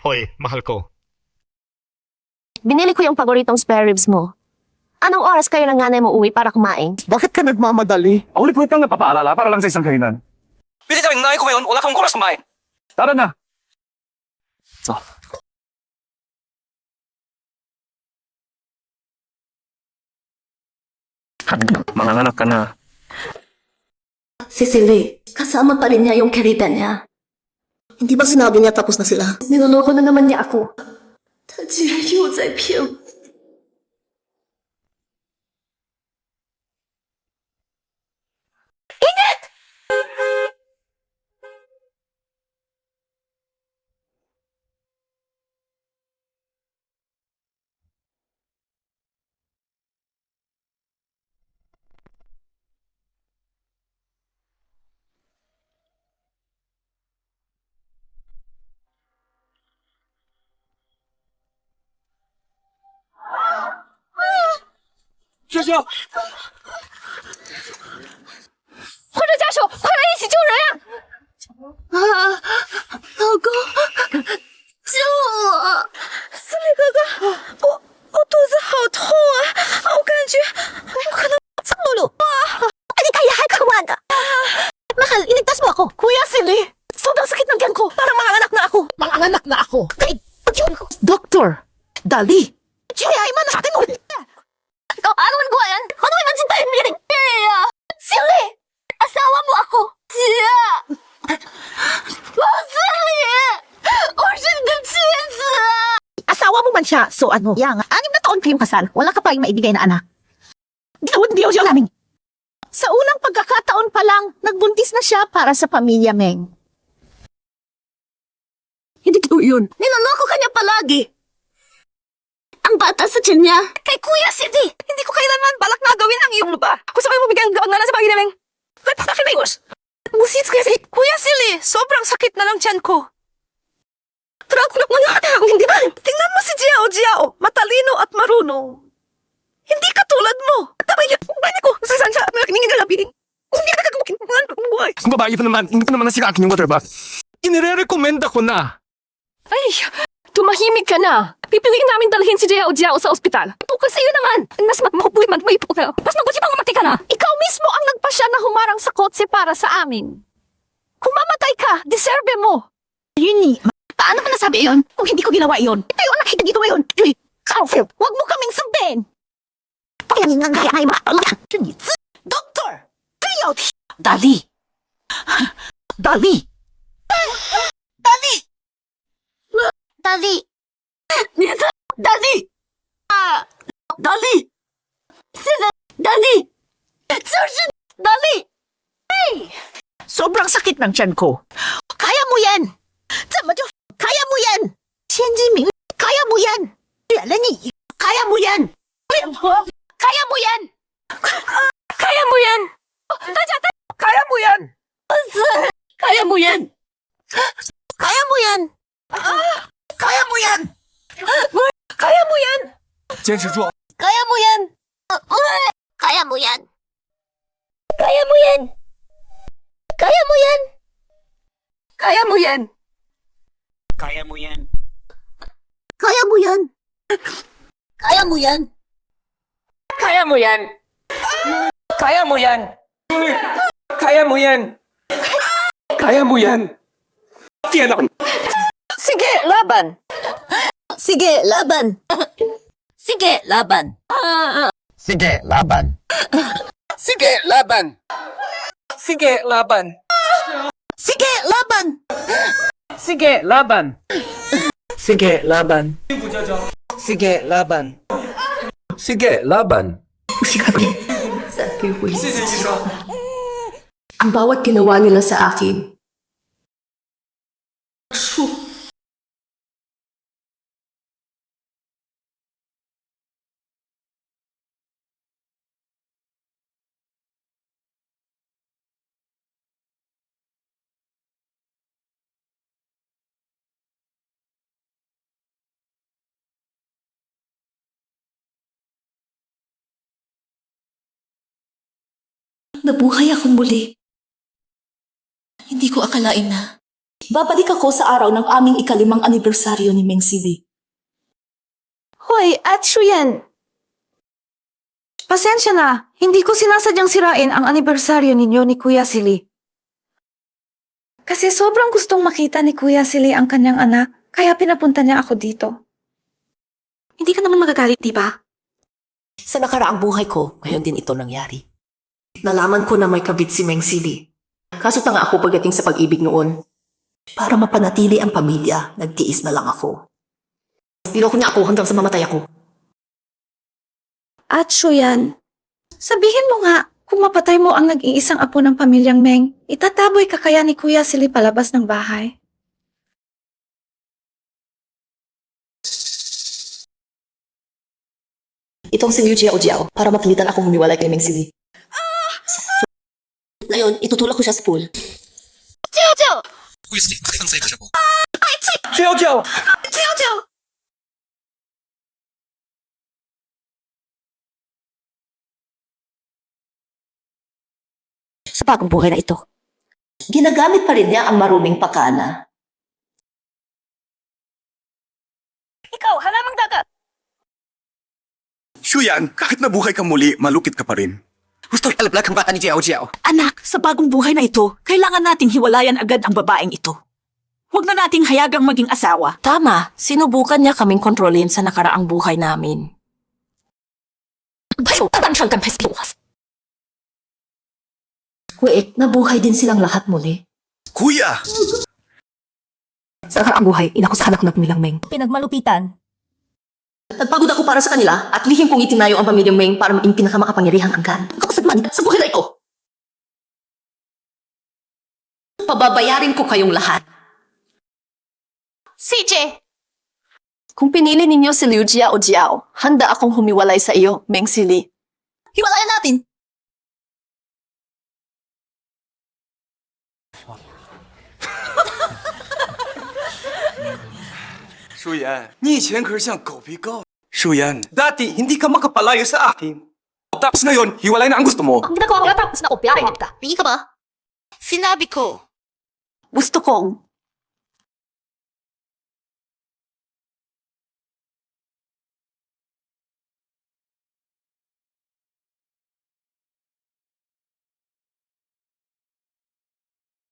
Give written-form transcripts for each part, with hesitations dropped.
Hoy, mahal ko. Binili ko yung paboritong spare ribs mo. Anong oras kayo ng nanay mo uwi para kumain? Bakit ka nagmamadali? Ulit-ulit kang nagpapaalala para lang sa isang kainan. Pili kami nanay ko ngayon, wala kang oras kumain. Tara na. So. Mga anak ka na. Si Silly, kasama pa rin niya yung kerida niya. Hindi ba sinabi niya tapos na sila? Niloloko na naman niya ako. 他居然又在骗我。学校，或者家属，快来一起救人啊！老公，救我！斯利哥哥，我肚子好痛啊！我感觉我可能走了。Hindi kaya hikawan ka! Mahal, iligtas mo ako! Kuya Silly! Sobrang sakit ng tiyan ko! Parang mga anak na ako! Mga anak na ako. Doktor! Dali. Juya, iman na atin mo! Ano ko yan? Ano may mansintahin mo yan? Silly! Asawa mo ako! Siya! Silly! 我是你的妻子! Asawa mo man siya. So ano? Yang, 6 na taon kayong kasal. Wala ka pa yung maibigay na anak. Gawin Diyos yung namin. Sa unang pagkakataon pa lang, nagbuntis na siya para sa pamilya, Meng. Hindi ko yun. Ninanoko ka niya palagi. Ang bata sa tiyan niya. Kay Kuya Silly. Hindi ko kailanman balak na gawin ang iyong lupa. Gusto kayo mabigay ang gawang sa pag-inaming. Nagpapakimigos. Musit Kuya Silly. Kuya Silly, sobrang sakit na ng tiyan ko. Trakulok mga tao, hindi ba? Tingnan mo si Jiao. Matalino at marunong. Hindi katulad mo. Tama yan. Banya ko. Sasan siya. May kiningin na labihin. Hindi ka kagamukin. Buhay. Kung babae ito naman, hindi ko naman nasira akin yung water bath. Inire-recommenda ko na. Ay, tumahimik ka na. Pipiliin namin dalhin si Jiao sa ospital. Ito kasi yun naman. Ang mas magmahupuin magmaipo ka. Mas mabuti pang umatay ka na. Ikaw mismo ang nagpasya na humarang sa kotse para sa amin. Kung mamatay ka, deserve mo. Yuni, paano mo nasabi yun? Kung hindi ko ginawa yun. Ito yung nakita dito ngayon. Yui, Carlfield, huwag mo kaming sundin. Pagyanin nga kaya ay makapalak. Doktor! Kayo! Dali! Dali! Dali! Dali! Dali! Dali! Dali! Dali! Hey! Sobrang sakit ng tiyan ko. Kaya mo yan! Kaya mo yan! Xianjiming, kaya mo yan! Alani, kaya mo yan! Kaya mo yan! Kaya mo yan! Kaya mo yan! Kaya mo yan! Kaya mo yan! Kaya mo yan! Kaya mo yan! 坚持住。 Kaya mo yan! Kaya mo yan! Kaya mo yan! Kaya mo yan! Kaya mo yan! Kaya mo yan! Kaya mo yan! Kaya mo yan! Kaya mo yan! Kaya mo yan! Kaya mo yan! Tiyan Sige, laban! Sige, laban! Sige, laban! Sige, laban. Sige, laban. Sige, laban. Sige, laban! Sige, laban. Sige, laban. Sige, laban. Sige, laban. Ang bawat ginawa nila sa akin. Nabuhay ako muli. Hindi ko akalain na Babalik ako sa araw ng aming ikalimang anibersaryo ni Meng Sili. Hoy, at Shuyan. Pasensya na, hindi ko sinasadyang sirain ang anibersaryo ninyo ni Kuya Sili. Kasi sobrang gustong makita ni Kuya Sili ang kanyang anak, kaya pinapunta niya ako dito. Hindi ka naman magagalit, di ba? Sa nakaraang buhay ko, ngayon din ito nangyari. Nalaman ko na may kabit si Meng Sili. Kaso tanga ako pagdating sa pag-ibig noon. Para mapanatili ang pamilya, nagtiis na lang ako. Niloko niya ako hanggang sa mamatay ako. At Shuyan, sabihin mo nga, kung mapatay mo ang nag-iisang apo ng pamilyang Meng, itataboy ka kaya ni Kuya Sili palabas ng bahay? Itong si Liu Jiao para mapilitan akong humiwalay kay Meng Sili. Ngayon, itutulak ko siya sa pool. Jiao Jiao! Sa bagong buhay na ito. Ginagamit pa rin niya ang maruming pakana. Ikaw, halamang dagat! Shuyan, kahit nabuhay ka muli, malukit ka pa rin. Gusto alablag ang bata ni Jiao Jiao. Anak, sa bagong buhay na ito, kailangan nating hiwalayan agad ang babaeng ito. Huwag na nating hayagang maging asawa. Tama, sinubukan niya kaming kontrolin sa nakaraang buhay namin. Wait, nabuhay din silang lahat muli. Kuya! Sa nakaraang buhay, inakusahan ako ng pamilyang Meng. Pinagmalupitan. Nagpagod ako para sa kanila at lihim kong itinayo ang pamilyang Meng para maging pinakamakapangyarihang angkan. Kapasadman sa buhay na ito. Pababayarin ko kayong lahat. CJ! Kung pinili ninyo si Liu Jiao, handa akong humiwalay sa iyo, Meng Sili. Hiwalayan natin. Shuyan, 你以前可是像狗皮膏。 Shuyan, dati hindi ka makapalayo sa akin. Tapos ngayon, hiwalay na ang gusto mo. Ang ginagawa ko na tapos na ko, pinapangit ka. Tingin ka ba? Sinabi ko. Gusto kong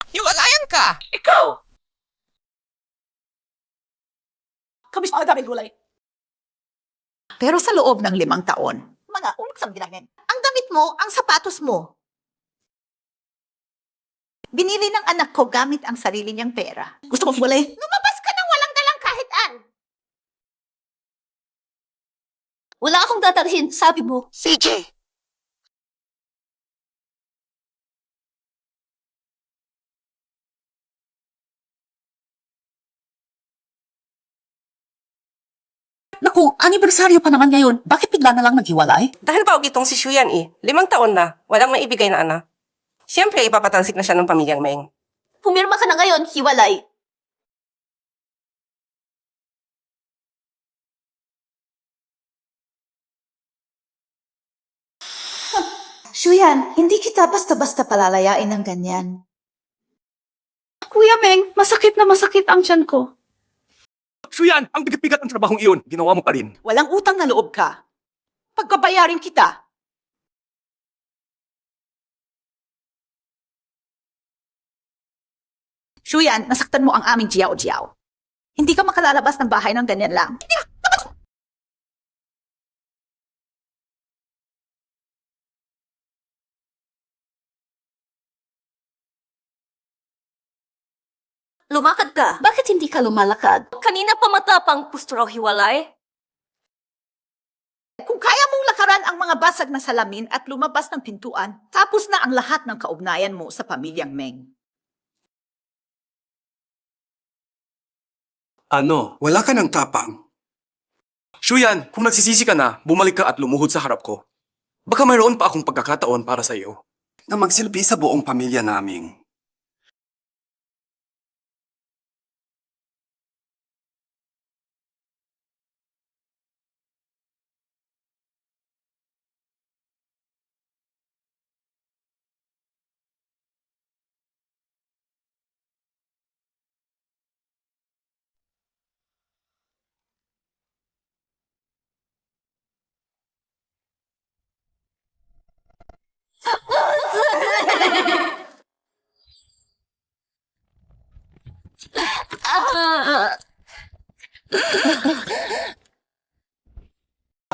Hiwalayan ka! ikaw! Kamis mga daming gulay. Pero sa loob ng 5 taon, Mga uliksang bilangin. ang damit mo, ang sapatos mo. Binili ng anak ko gamit ang sarili niyang pera. Gusto mong hiwalay? Lumabas ka nang walang dalang kahit an. Wala akong dadalhin, sabi mo. CJ! Naku, anibersaryo pa naman ngayon. Bakit bigla na lang naghiwalay? Dahil bawag itong si Shuyan 5 taon na, walang maibigay na anak. Siyempre, ipapatansik na siya ng pamilyang Meng. Pumirma ka na ngayon, hiwalay. Shuyan, hindi kita basta-basta palalayain ng ganyan. Kuya Meng, masakit na masakit ang tiyan ko. Shuyan, ang bigat-bigat ng trabahong iyon, ginawa mo pa rin. Walang utang na loob ka. Pagbabayarin kita. Shuyan, nasaktan mo ang aming Jiao. Hindi ka makalalabas ng bahay ng ganyan lang. Lumakad ka. Bakit hindi ka lumalakad? Kanina pa matapang gusto raw hiwalay. Kung kaya mong lakaran ang mga basag na salamin at lumabas ng pintuan, tapos na ang lahat ng kaugnayan mo sa pamilyang Meng. Ano? Wala ka ng tapang. Shuyan, kung nagsisisi ka na, bumalik ka at lumuhod sa harap ko. Baka mayroon pa akong pagkakataon para sa iyo. Na magsilbi sa buong pamilya naming.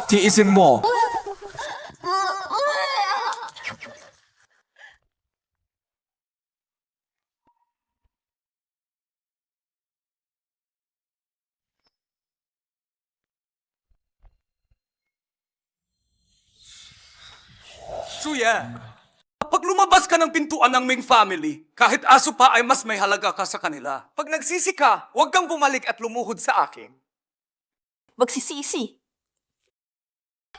Tiisin mo. Suya, kapag lumabas ka ng pintuan ng Ming family, kahit aso pa ay mas may halaga ka sa kanila. Pag nagsisi ka, huwag kang bumalik at lumuhod sa akin. Magsisisi.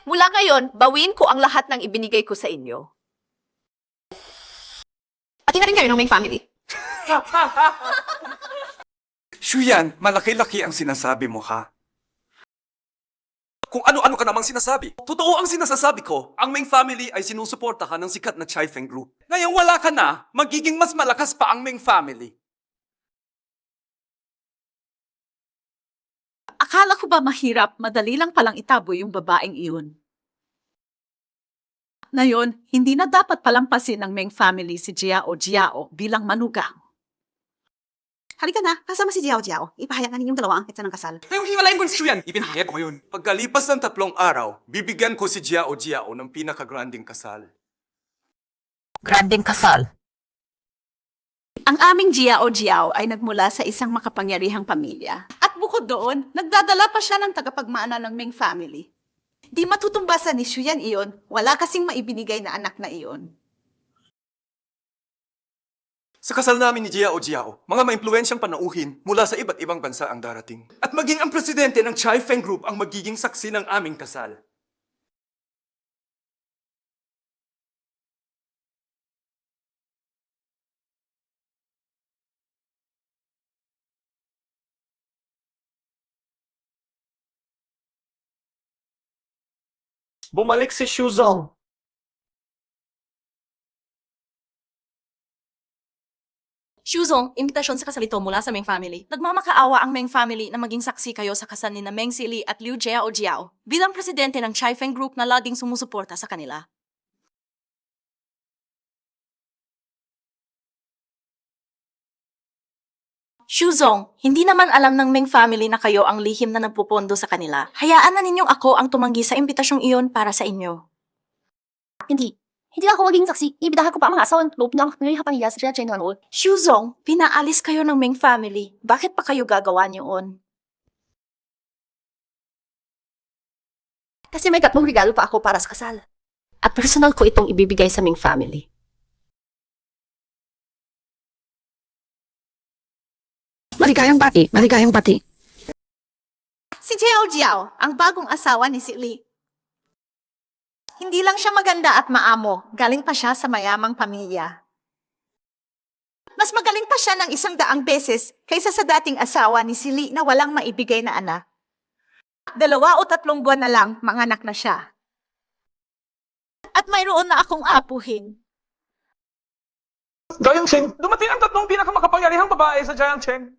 Mula ngayon, bawiin ko ang lahat ng ibinigay ko sa inyo. Pati na rin kayo ng Ming family. Shuyan, malaki-laki ang sinasabi mo, ha? Kung ano-ano ka namang sinasabi. Totoo ang sinasasabi ko, ang Ming family ay sinusuportahan ng sikat na Chai Feng Group. Ngayong wala ka na, magiging mas malakas pa ang Ming family. Akala ko ba mahirap, madali lang palang itaboy yung babaeng iyon. Ngayon, hindi na dapat palampasin ng Meng family si Jiao Jiao bilang manugang. Halika na, kasama si Jiao Jiao. Ipahayag na ninyong dalawa ang kitsa ng kasal. Ngayong hiwalayin ko si Shuyan, ipinahayag ko ngayon. Pagkalipas ng 3 araw, bibigyan ko si Jiao Jiao ng pinakagranding kasal. Granding kasal. Ang aming Jiao Jiao ay nagmula sa isang makapangyarihang pamilya. At bukod doon, nagdadala pa siya ng tagapagmana ng Meng family. Di matutumbasan ni Shuyan iyon, wala kasing maibinigay na anak na iyon. Sa kasal namin ni Jiao Jiao, mga maimpluwensyang panauhin mula sa iba't ibang bansa ang darating. At maging ang presidente ng Chai Feng Group ang magiging saksi ng aming kasal. Bumalik si Shuzong. Shuzong, imbitasyon sa kasal ito mula sa Meng family. Nagmamakaawa ang Meng family na maging saksi kayo sa kasal ni na Meng Sili at Liu Jiao Jiao bilang presidente ng Chai Feng Group na laging sumusuporta sa kanila. Shuzong, hindi naman alam ng Meng family na kayo ang lihim na nagpupondo sa kanila. Hayaan na ninyong ako ang tumanggi sa imbitasyong iyon para sa inyo. Hindi ako maging saksi. Ibidahan ko pa ang mga asawan. Loob na ang pangyayapan sa Jia Chen Wanul. Shuzong, pinaalis kayo ng Meng family. Bakit pa kayo gagawa niyon? Kasi may 3 regalo pa ako para sa kasal. At personal ko itong ibibigay sa Ming family. Maligayang pati, maligayang pati. Si Jiao Jiao, ang bagong asawa ni si Li. Hindi lang siya maganda at maamo, galing pa siya sa mayamang pamilya. Mas magaling pa siya ng 100 beses kaysa sa dating asawa ni si Li na walang maibigay na anak. 2 o 3 buwan na lang, manganak na siya. At mayroon na akong apuhin. Jiang Cheng, dumating ang 3 pinakamakapangyarihang babae sa Jiang Cheng.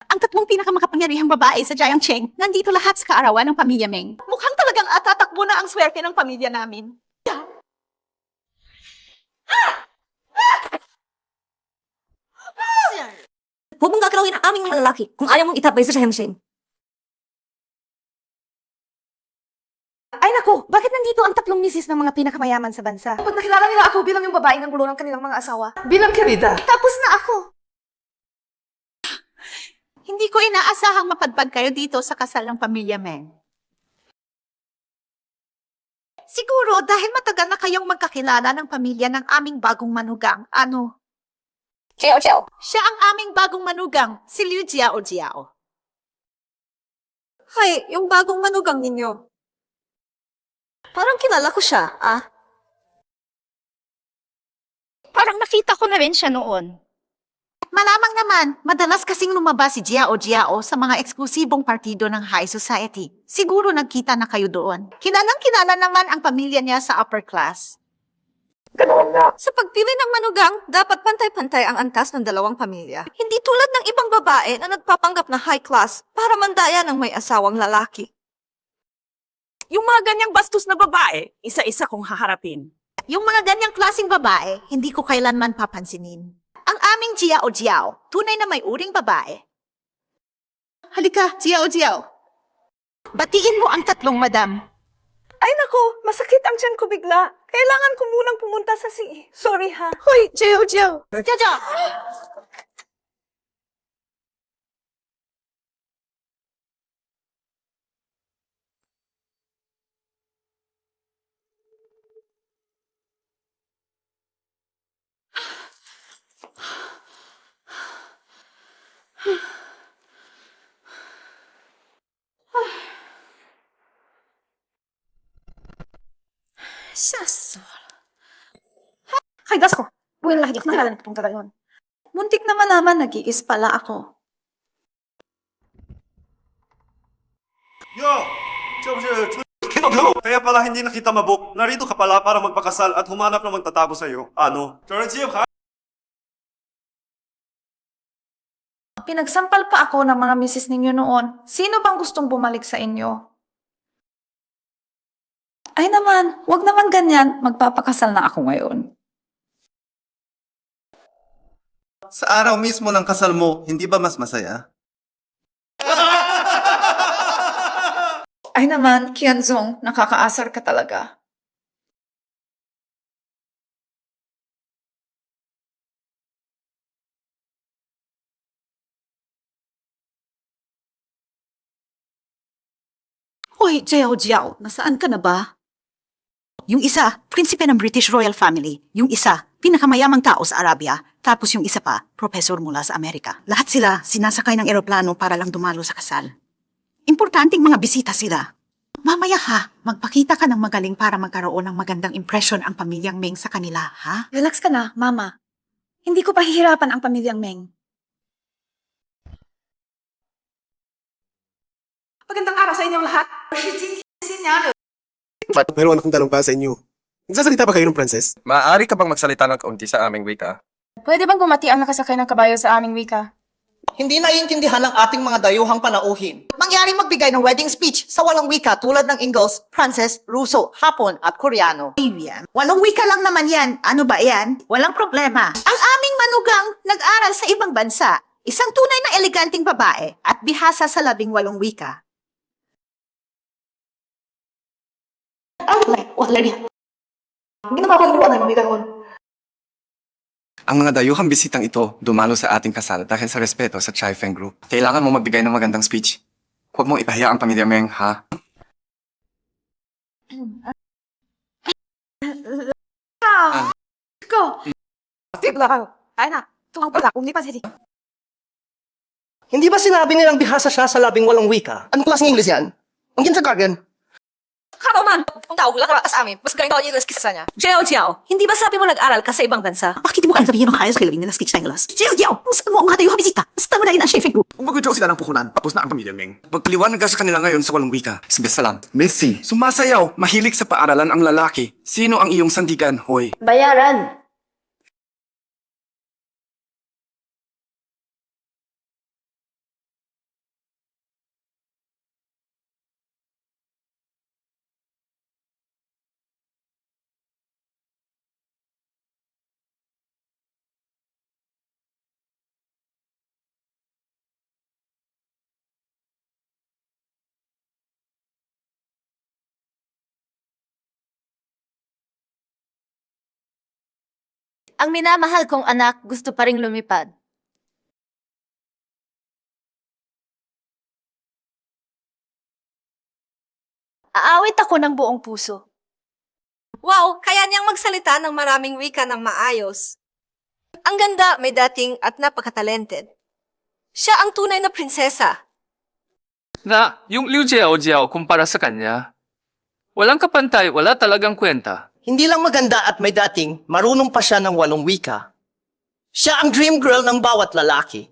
Ang 3 pinakamakapangyarihang babae sa Jiang Cheng, nandito lahat sa kaarawan ng pamilya Meng. Mukhang talagang atatakbo na ang swerte ng pamilya namin. Huwag mong gagalawin ang aming mga lalaki kung ayaw mong itabay sa Shenzhen. Ay naku, bakit nandito ang 3 misis ng mga pinakamayaman sa bansa? Pag nakilala nila ako bilang yung babae ng gulo ng kanilang mga asawa, Bilang kerida. Tapos na ako. Hindi ko inaasahang mapadpad kayo dito sa kasal ng pamilya Meng. Siguro dahil matagal na kayong magkakilala ng pamilya ng aming bagong manugang. Jiao Jiao. Siya ang aming bagong manugang, si Liu Jiao Jiao. Hay, yung bagong manugang ninyo. Parang kilala ko siya, Parang nakita ko na rin siya noon. Malamang naman, madalas kasing lumabas si Jiao Jiao sa mga eksklusibong partido ng high society. Siguro nagkita na kayo doon. Kilalang-kilala naman ang pamilya niya sa upper class. Sa pagpili ng manugang, dapat pantay-pantay ang antas ng 2 pamilya. Hindi tulad ng ibang babae na nagpapanggap na high class para mandaya ng may asawang lalaki. Yung mga ganyang bastos na babae, isa-isa kong haharapin. Yung mga ganyang klaseng babae, hindi ko kailanman papansinin. Ang aming Jiao Jiao, tunay na may uring babae. Halika, Jiao Jiao. Batiin mo ang tatlong madam. Ay nako, masakit ang tiyan ko bigla. Kailangan ko munang pumunta sa Sorry ha. Hoy, Jiao Jiao. Jaja! Sasol. Ay, das ko. Buwing lahit na lang punta tayo. Muntik na malaman, nag-iis pala ako. Yo! Kaya pala hindi na kita mabuk. Narito ka pala para magpakasal at humanap ng magtatapos sa'yo. Ano? Pinagsampal pa ako ng mga misis ninyo noon. Sino bang gustong bumalik sa inyo? Ay naman, wag naman ganyan. Magpapakasal na ako ngayon. Sa araw mismo ng kasal mo, hindi ba mas masaya? Ay naman, Kianzong, nakakaasar ka talaga. Hoy, Jiao Jiao, nasaan ka na ba? Yung isa, prinsipe ng British Royal Family. Yung isa, pinakamayamang tao sa Arabia. Tapos yung isa pa, professor mula sa Amerika. Lahat sila sinasakay ng eroplano para lang dumalo sa kasal. Importanteng mga bisita sila. Mamaya ha, magpakita ka ng magaling para magkaroon ng magandang impression ang pamilyang Meng sa kanila, ha? Relax ka na, Mama. Hindi ko pahihirapan ang pamilyang Meng. Magandang araw sa inyong lahat. Meron akong tanong pa sa inyo. Nagsasalita ba kayo ng Pranses? Maaari ka bang magsalita ng kaunti sa aming wika? Pwede bang gumati ang nakasakay ng kabayo sa aming wika? Hindi naiintindihan ng ating mga dayuhang panauhin. Mangyaring magbigay ng wedding speech sa walang wika tulad ng Ingles, Pranses, Ruso, Hapon at Koreano. Walang wika lang naman yan. Ano ba yan? Walang problema. Ang aming manugang nag-aral sa ibang bansa. Isang tunay na eleganting babae at bihasa sa 18 wika. Ang mga dayuhang bisitang ito dumalo sa ating kasal dahil sa respeto sa Chai Feng Group. Kailangan mo magbigay ng magandang speech. Huwag mong ipahiya ang pamilya Meng, ha? Go! Tigla kayo. Ay na, tuwang pala, kung di pa sili. Hindi ba sinabi nilang bihasa siya sa 18 wika? Anong klaseng English yan? Ang ginsagargan. Karoman, kung tao hula ka sa amin, mas galing daw niya ng skisa niya. Jiao Jiao, hindi ba sabi mo nag-aral ka sa ibang bansa? Bakit mo kaya sabihin ng kaya sa kilawin nila speech na Ingles? Jiao Jiao, saan mo ang mga tayo habisita? Basta mo na ang Chef Group. Kung magudyo sila ng puhunan, tapos na ang pamilya Meng. Pagpaliwanag ka sa kanila ngayon sa walang wika. Salam. Messi, sumasayaw, mahilig sa paaralan ang lalaki. Sino ang iyong sandigan, hoy? Bayaran. Ang minamahal kong anak gusto pa ring lumipad. Aawit ako ng buong puso. Wow, kaya niyang magsalita ng maraming wika ng maayos. Ang ganda, may dating at napaka-talented. Siya ang tunay na prinsesa. Na, yung Liu Jiao kumpara sa kanya, walang kapantay, wala talagang kwenta. Hindi lang maganda at may dating, marunong pa siya ng 8 wika. Siya ang dream girl ng bawat lalaki.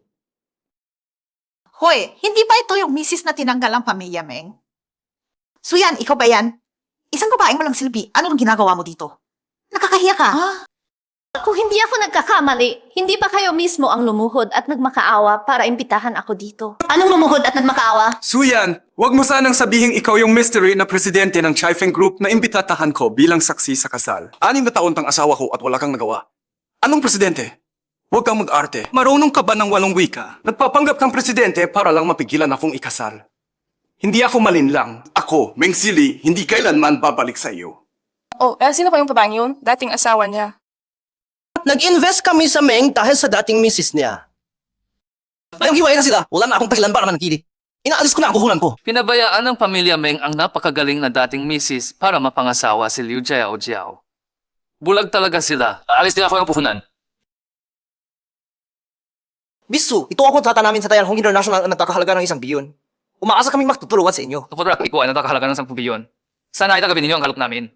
Hoy, hindi ba ito yung misis na tinanggal ang pamilya, Meng? So yan, ikaw ba yan? Isang babaeng walang silbi, ano lang ginagawa mo dito? Nakakahiya ka. Kung hindi ako nagkakamali, hindi ba kayo mismo ang lumuhod at nagmakaawa para imbitahan ako dito? Anong lumuhod at nagmakaawa? Suyan, wag mo sanang sabihing ikaw yung mystery na presidente ng Chifeng Group na imbitatahan ko bilang saksi sa kasal. 6 na taon tang asawa ko at wala kang nagawa. Anong presidente? Huwag kang mag-arte. Marunong ka ba ng 8 wika? Nagpapanggap kang presidente para lang mapigilan akong ikasal. Hindi ako malinlang. Ako, Meng Sili, hindi kailanman babalik sa iyo. Oh, sino pa yung babaeng yun? Dating asawa niya. Nag-invest kami sa Meng dahil sa dating misis niya. Ayong hiwalay na sila. Wala na akong dahilan para manatili. Inaalis ko na ang puhunan ko. Pinabayaan ng pamilya Meng ang napakagaling na dating misis para mapangasawa si Liu Jiao. Bulag talaga sila. Aalis din ako ng puhunan. Bisu, ito ako tatanamin sa Tayan Hong International na nagkakahalaga ng 1 bilyon. Umaasa kaming magtutulungan sa inyo. Kapag ikaw ay natakahalaga ng 10 bilyon. Sana itagawin ninyo ang halop namin.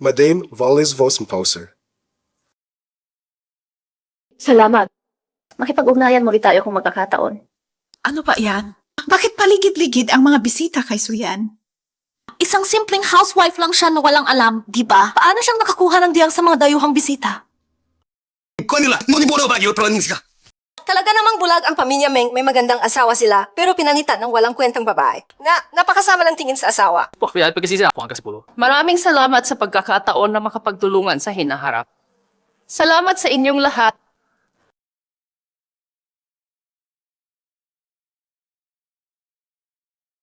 Madame Wallis Vosenpauser. Salamat. Makipag-ugnayan mo rin tayo kung magkakataon. Ano ba yan? Bakit paligid-ligid ang mga bisita kay Suyan? Isang simpleng housewife lang siya na walang alam, di ba? Paano siyang nakakuha ng diyang sa mga dayuhang bisita? Talaga namang bulag ang pamilya Meng, may magandang asawa sila, pero pinanitan ng walang kwentang babae. Napakasama ng tingin sa asawa. Kaya pagkasisi ako ang kasipulo. Maraming salamat sa pagkakataon na makapagtulungan sa hinaharap. Salamat sa inyong lahat.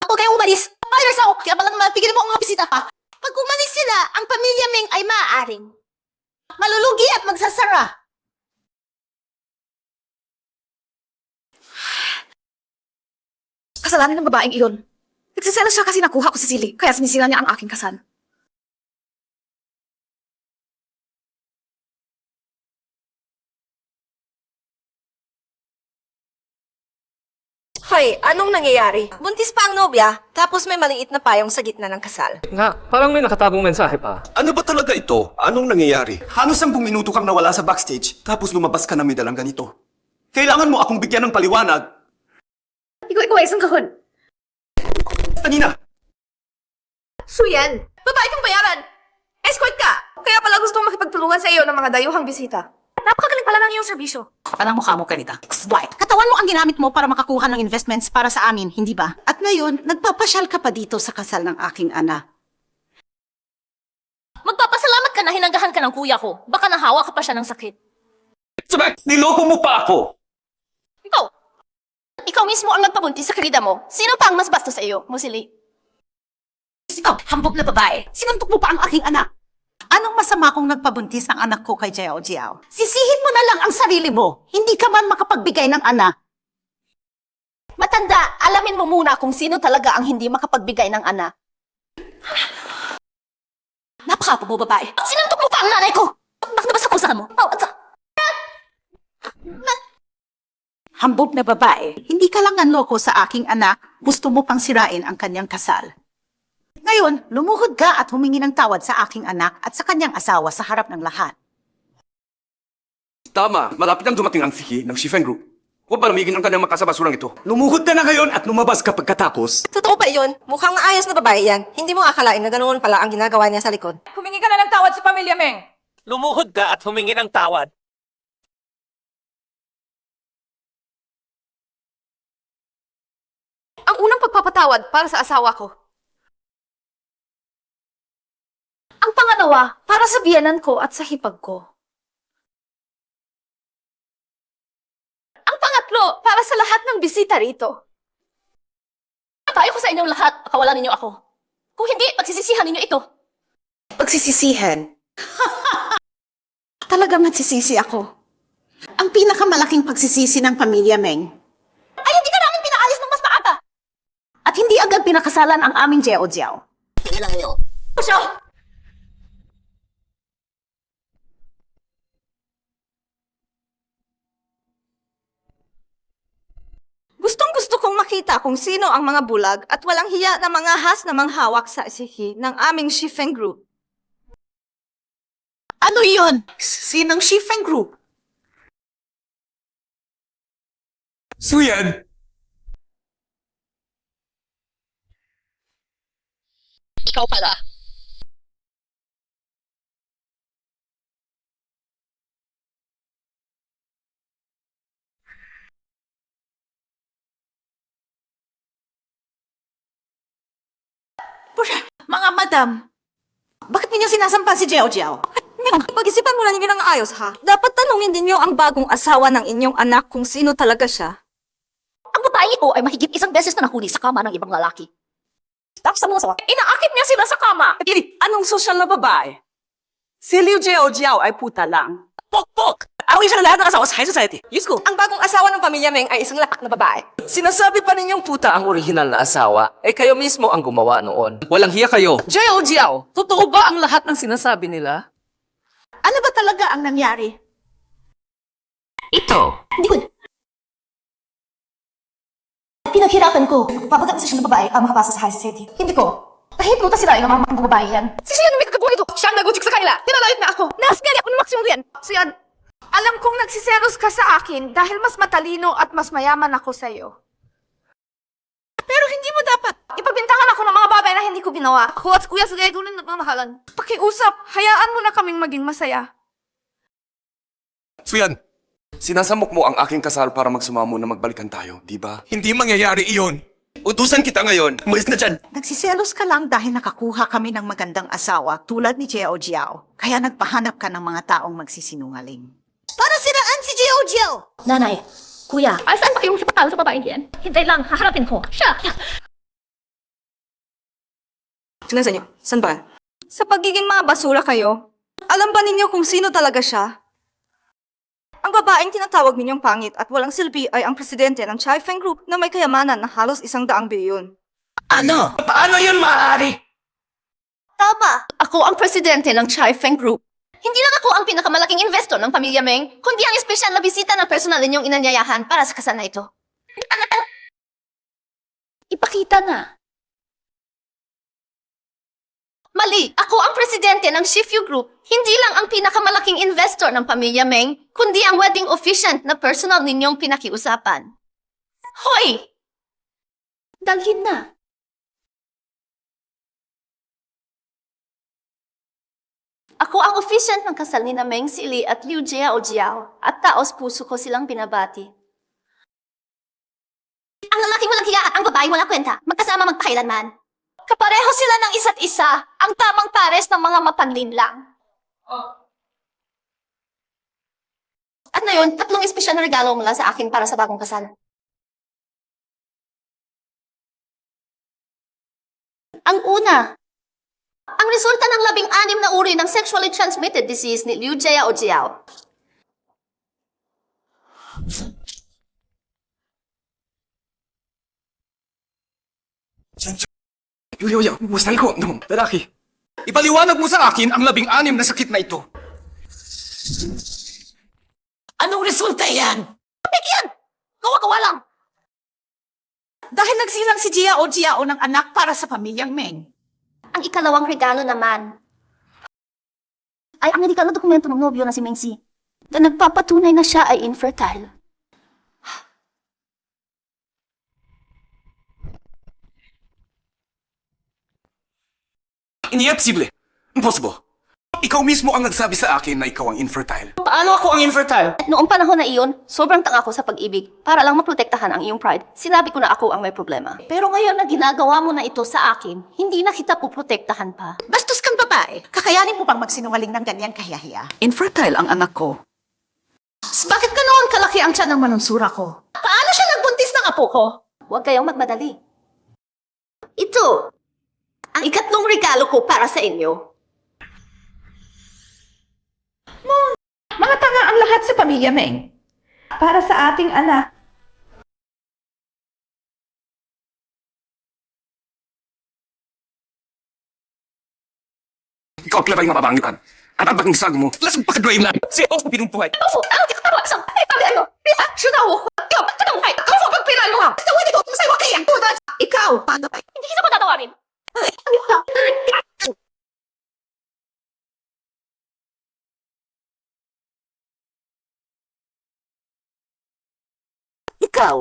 Ako kayong umalis. Ayos ako. Kaya palang mapigil mo ang mga bisita pa. Pag umalis sila, ang pamilya Meng ay maaaring malulugi at magsasara. Kasalanan ng babaeng iyon. Nagsiselos siya kasi nakuha ko si Silly, kaya sinisira niya ang aking kasal. Hoy, anong nangyayari? Buntis pa ang nobya, tapos may maliit na payong sa gitna ng kasal. Nga, parang may nakatagong mensahe pa. Ano ba talaga ito? Anong nangyayari? Halos 10 minuto kang nawala sa backstage, tapos lumabas ka na may dalang ganito. Kailangan mo akong bigyan ng paliwanag. Ikaw ay isang kahon. Kanina! Suyan, babae kang bayaran. Escort ka. Kaya pala gusto mong makipagtulungan sa iyo ng mga dayuhang bisita. Napakagaling pala ng iyong serbisyo. Parang mukha mo, Kanita. Ex-wife. Katawan mo ang ginamit mo para makakuha ng investments para sa amin, hindi ba? At ngayon, nagpapasyal ka pa dito sa kasal ng aking anak. Magpapasalamat ka na hinanggahan ka ng kuya ko. Baka nahawa ka pa siya ng sakit. Sabek, niloko mo pa ako! Ikaw mismo ang nagpabuntis sa karida mo. Sino pa ang mas bastos sa iyo, Musili? Ikaw, hambog na babae. Sinuntok mo pa ang aking anak. Anong masama kung nagpabuntis ng anak ko kay Jiao Jiao? Sisihin mo na lang ang sarili mo. Hindi ka man makapagbigay ng anak. Matanda, alamin mo muna kung sino talaga ang hindi makapagbigay ng anak. Napakapo mo, babae. Sinuntok mo pa ang nanay ko! Bakit ba sa kusahan mo? Hambog na babae. Hindi ka lang nanloko sa aking anak. Gusto mo pang sirain ang kanyang kasal. Ngayon, lumuhod ka at humingi ng tawad sa aking anak at sa kanyang asawa sa harap ng lahat. Tama, malapit ang dumating ang siki ng Chifeng Group. Huwag palamigin ang kanyang makasabasurang ito. Lumuhod ka na ngayon at lumabas ka pagkatapos. Totoo ba yun? Mukhang maayos na babae yan. Hindi mo akalain na ganoon pala ang ginagawa niya sa likod. Humingi ka na ng tawad sa pamilya Meng. Lumuhod ka at humingi ng tawad. Ang unang pagpapatawad para sa asawa ko. Ang pangalawa, para sa biyanan ko at sa hipag ko. Ang pangatlo, para sa lahat ng bisita rito. Tayo ko sa inyong lahat, pakawalan ninyo ako. Kung hindi, pagsisisihan ninyo ito. Pagsisisihan? Talagang nagsisisi ako. Ang pinakamalaking pagsisisi ng pamilya Meng Ay, hindi ka namin pinaalis ng mas maaga. at hindi agad pinakasalan ang aming Jiao Jiao. Siya! Gustong-gusto kong makita kung sino ang mga bulag at walang hiya na mga has na manghawak sa isihi ng aming Chifeng Group. Ano yun? Sinang Chifeng Group? Suyan! Ikaw pala. Mga madam, bakit ninyo sinasampan si Jiao Jiao? Pag-isipan mo na ninyo ng ayos, ha? Dapat tanungin din niyo ang bagong asawa ng inyong anak kung sino talaga siya. Ang babae ito ay mahigit isang beses na nahuli sa kama ng ibang lalaki. Tapos sa mga sawa, inaakit niya sila sa kama. Anong sosyal na babae? Si Liu Jiao ay puta lang. Pokpok! Away siya na lahat ng asawa sa high society. Diyos ko. Ang bagong asawa ng pamilya Meng ay isang lakat na babae. Sinasabi pa ninyong puta ang orihinal na asawa, eh kayo mismo ang gumawa noon. Walang hiya kayo. Jiao, totoo ba ang lahat ng sinasabi nila? Ano ba talaga ang nangyari? Ito. Hindi ko. Pinaghirapan ko. Papagat sa siya ng babae ang makapasa sa high society. Hindi ko. Kahit luta sila yung mga babae yan. Si Sian may kagabuhay ito. Siyang nagutik sa kanila. Tinalait na ako. Nasgari ako ng maksimum riyan. Sian, alam kong nagsiselos ka sa akin dahil mas matalino at mas mayaman ako sa'yo. Pero hindi mo dapat. Ipagbintangan ako ng mga babae na hindi ko ginawa. Ako at kuya sa gaygunin at mamahalan. Pakiusap, hayaan mo na kaming maging masaya. Suyan, sinasamok mo ang aking kasal para magsumamo na magbalikan tayo, di ba? Hindi mangyayari iyon. Utusan kita ngayon. Umalis na dyan. Nagsiselos ka lang dahil nakakuha kami ng magandang asawa tulad ni Jiao Jiao. Kaya nagpahanap ka ng mga taong magsisinungaling. Para siraan si Jiao Jiao! Nanay, kuya, ay saan pa kayong sipakal sa babaeng yan? Hintay lang, haharapin ko. Siya! Tingnan sa inyo. San ba? Sa pagiging mga basura kayo, alam ba ninyo kung sino talaga siya? Ang babaeng tinatawag ninyong pangit at walang silbi ay ang presidente ng Chai Feng Group na may kayamanan na halos 100 bilyon. Ano? Paano yun maaari? Tama! Ako ang presidente ng Chai Feng Group. Hindi lang ako ang pinakamalaking investor ng pamilya Meng, kundi ang espesyal na bisita ng personal ninyong inanyayahan para sa kasal na ito. Ipakita na. Mali! Ako ang presidente ng Shifu Group. Hindi lang ang pinakamalaking investor ng pamilya Meng, kundi ang wedding officiant na personal ninyong pinakiusapan. Hoy! Dalhin na. Ako ang officiant ng kasal ni Meng Sili at Liu Jiao Jiao at taos puso ko silang binabati. Ang lalaking walang hiya at ang babae walang kwenta, magkasama magpakailanman. Kapareho sila ng isa't isa, ang tamang pares ng mga mapanlinlang. At ngayon, 3 espesyal na regalo mula sa akin para sa bagong kasal. Ang una, ang resulta ng 16 na uri ng sexually transmitted disease ni Liu Jiao Jiao. Yuya, musal ko, no, lalaki. Ipaliwanag mo sa akin ang 16 na sakit na ito. Anong resulta yan? Bigyan! Gawa-gawa lang! Dahil nagsilang si Jiao Jiao ng anak para sa pamilyang Meng. Ang ikalawang regalo naman ay ang medikal na dokumento ng nobyo na si Meng Si na nagpapatunay na siya ay infertile. Imposible. Impossible. Ikaw mismo ang nagsabi sa akin na ikaw ang infertile. Paano ako ang infertile? Noong panahon na iyon, sobrang tanga ko sa pag-ibig para lang maprotektahan ang iyong pride. Sinabi ko na ako ang may problema. Pero ngayon na ginagawa mo na ito sa akin, hindi na kita puprotektahan pa. Bastos kang babae. Kakayanin mo bang magsinungaling ng ganyan kahiyahiya? Infertile ang anak ko. Bakit ganoon kalaki ang tiyan ng manunsura ko? Paano siya nagbuntis ng apo ko? Huwag kayong magmadali. Ito, ang ikatlong regalo ko para sa inyo. Mga tanga ang lahat sa pamilya Meng. Para sa ating anak. Ikaw ang klabay mababangitan. At ang bagang sag mo, lasang pakadway lang. Si Os mo pinumpuhay. Opo, ang tikatawa sa pamilya mo. Siya na ako. Ikaw, patawag. Ikaw sa pagpiralo ka. Tawag ito, masay wa kaya. Ikaw, paano ba? Hindi kita patatawarin. Ikaw.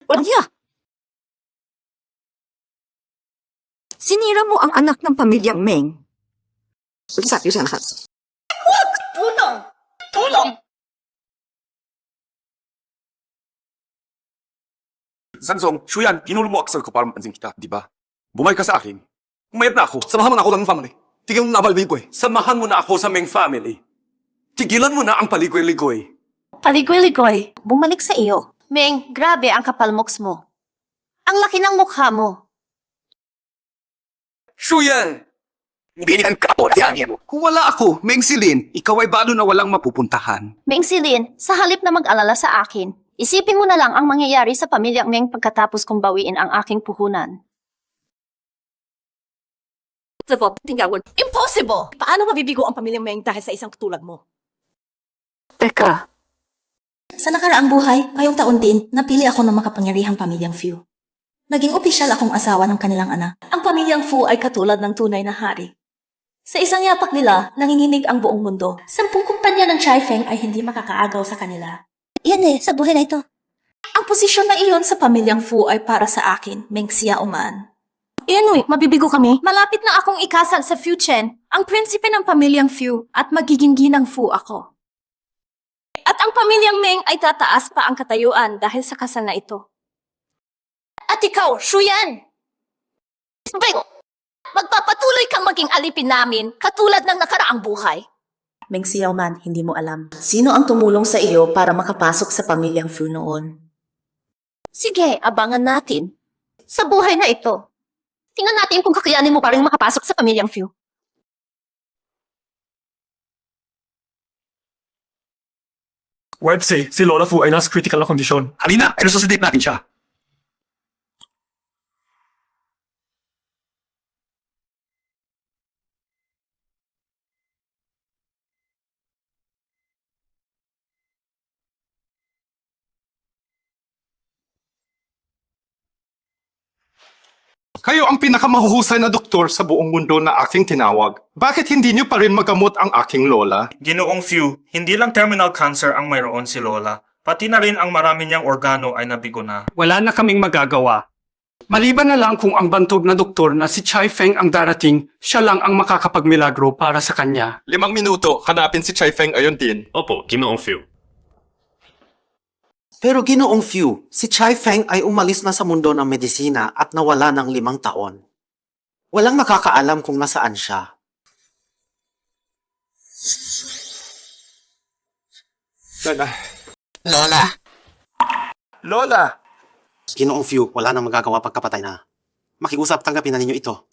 Walang hiya! Sinira mo ang anak ng pamilyang Meng. Sabi sa lahat. Tulong! Sansong, Shuyan, kinulong mo aksal ko para mapansin kita, di ba? Bumay ka sa akin. Umayat na ako. Samahan mo na ako ng family. Tigilan mo na balbig Samahan mo na ako sa Meng family. Tigilan mo na ang paligoy-ligoy. Paligoy-ligoy, bumalik sa iyo. Meng, grabe ang kapalmoks mo. Ang laki ng mukha mo. Shuyan! Binihan ka po mo. Kung wala ako, Meng Silin, ikaw ay balo na walang mapupuntahan. Meng Silin, sa halip na mag-alala sa akin, isipin mo na lang ang mangyayari sa pamilyang Meng pagkatapos kong bawiin ang aking puhunan. Impossible! Paano mabibigo ang pamilyang Meng dahil sa isang katulad mo? Teka. Sa nakaraang buhay, ngayong taon din, napili ako ng makapangyarihang pamilyang Fu. Naging opisyal akong asawa ng kanilang anak. Ang pamilyang Fu ay katulad ng tunay na hari. Sa isang yapak nila, nanginginig ang buong mundo. 10 kumpanya ng Chai Feng ay hindi makakaagaw sa kanila. Yan sa buhay na ito. Ang posisyon na iyon sa pamilyang Fu ay para sa akin, Meng Xiaoman. Mabibigo kami. Malapit na akong ikasal sa Fu Chen, ang prinsipe ng pamilyang Fu, at magiging ginang Fu ako. At ang pamilyang Meng ay tataas pa ang katayuan dahil sa kasal na ito. At ikaw, Shuyan! Magpapatuloy kang maging alipin namin katulad ng nakaraang buhay. Meng Xiaoman, hindi mo alam. Sino ang tumulong sa iyo para makapasok sa pamilyang Fu noon? Sige, abangan natin. Sa buhay na ito. Tingnan natin kung kakayanin mo pa rin makapasok sa pamilyang Fu. Websay, si Lola Fu ay nasa critical na kondisyon. Halina, ay resuscitate natin siya. Kayo ang pinakamahuhusay na doktor sa buong mundo na aking tinawag. Bakit hindi niyo pa rin magamot ang aking lola? Ginoong Few, hindi lang terminal cancer ang mayroon si Lola. Pati na rin ang marami niyang organo ay nabigo na. Wala na kaming magagawa. Maliban na lang kung ang bantog na doktor na si Chai Feng ang darating, siya lang ang makakapagmilagro para sa kanya. 5 minuto, hanapin si Chai Feng ayon din. Opo, Ginoong Few. Pero Ginoong Few, si Chai Feng ay umalis na sa mundo ng medisina at nawala ng 5 taon. Walang makakaalam kung nasaan siya. Lola. Lola! Ginoong Few, wala nang magagawa pagkapatay na. Makiusap, tanggapin na ninyo ito.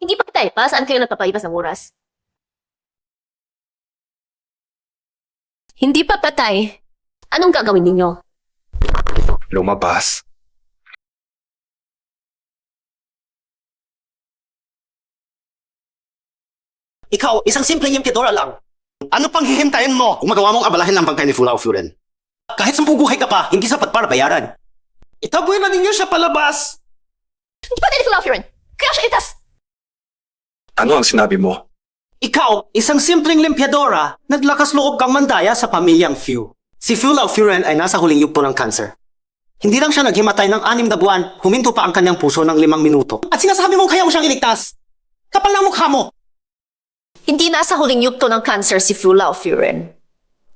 Hindi pa tayo pa? Saan kayo nagpapalipas ng oras? Hindi pa patay. Anong gagawin ninyo? Lumabas. Ikaw, isang simpleng impidora lang. Ano pang hihintayin mo? Kung magawa mong abalahin lang pagkain ni Fulao Furen. Kahit 10 buhay ka pa, hindi sapat para bayaran. Itaboy na ninyo siya palabas! Hindi pa tayo ni Fulaufuren. Kaya siya itas! Ano ang sinabi mo? Ikaw, isang simpleng limpyadora, naglakas loob kang mandaya sa pamilyang Fu. Si Fulao Furen ay nasa huling yugto ng cancer. Hindi lang siya naghimatay ng 6 na buwan, huminto pa ang kanyang puso ng 5 minuto. At sinasabi mong kaya mo siyang iligtas. Kapal ng mukha mo! Hindi nasa huling yugto ng cancer si Fulaufuren.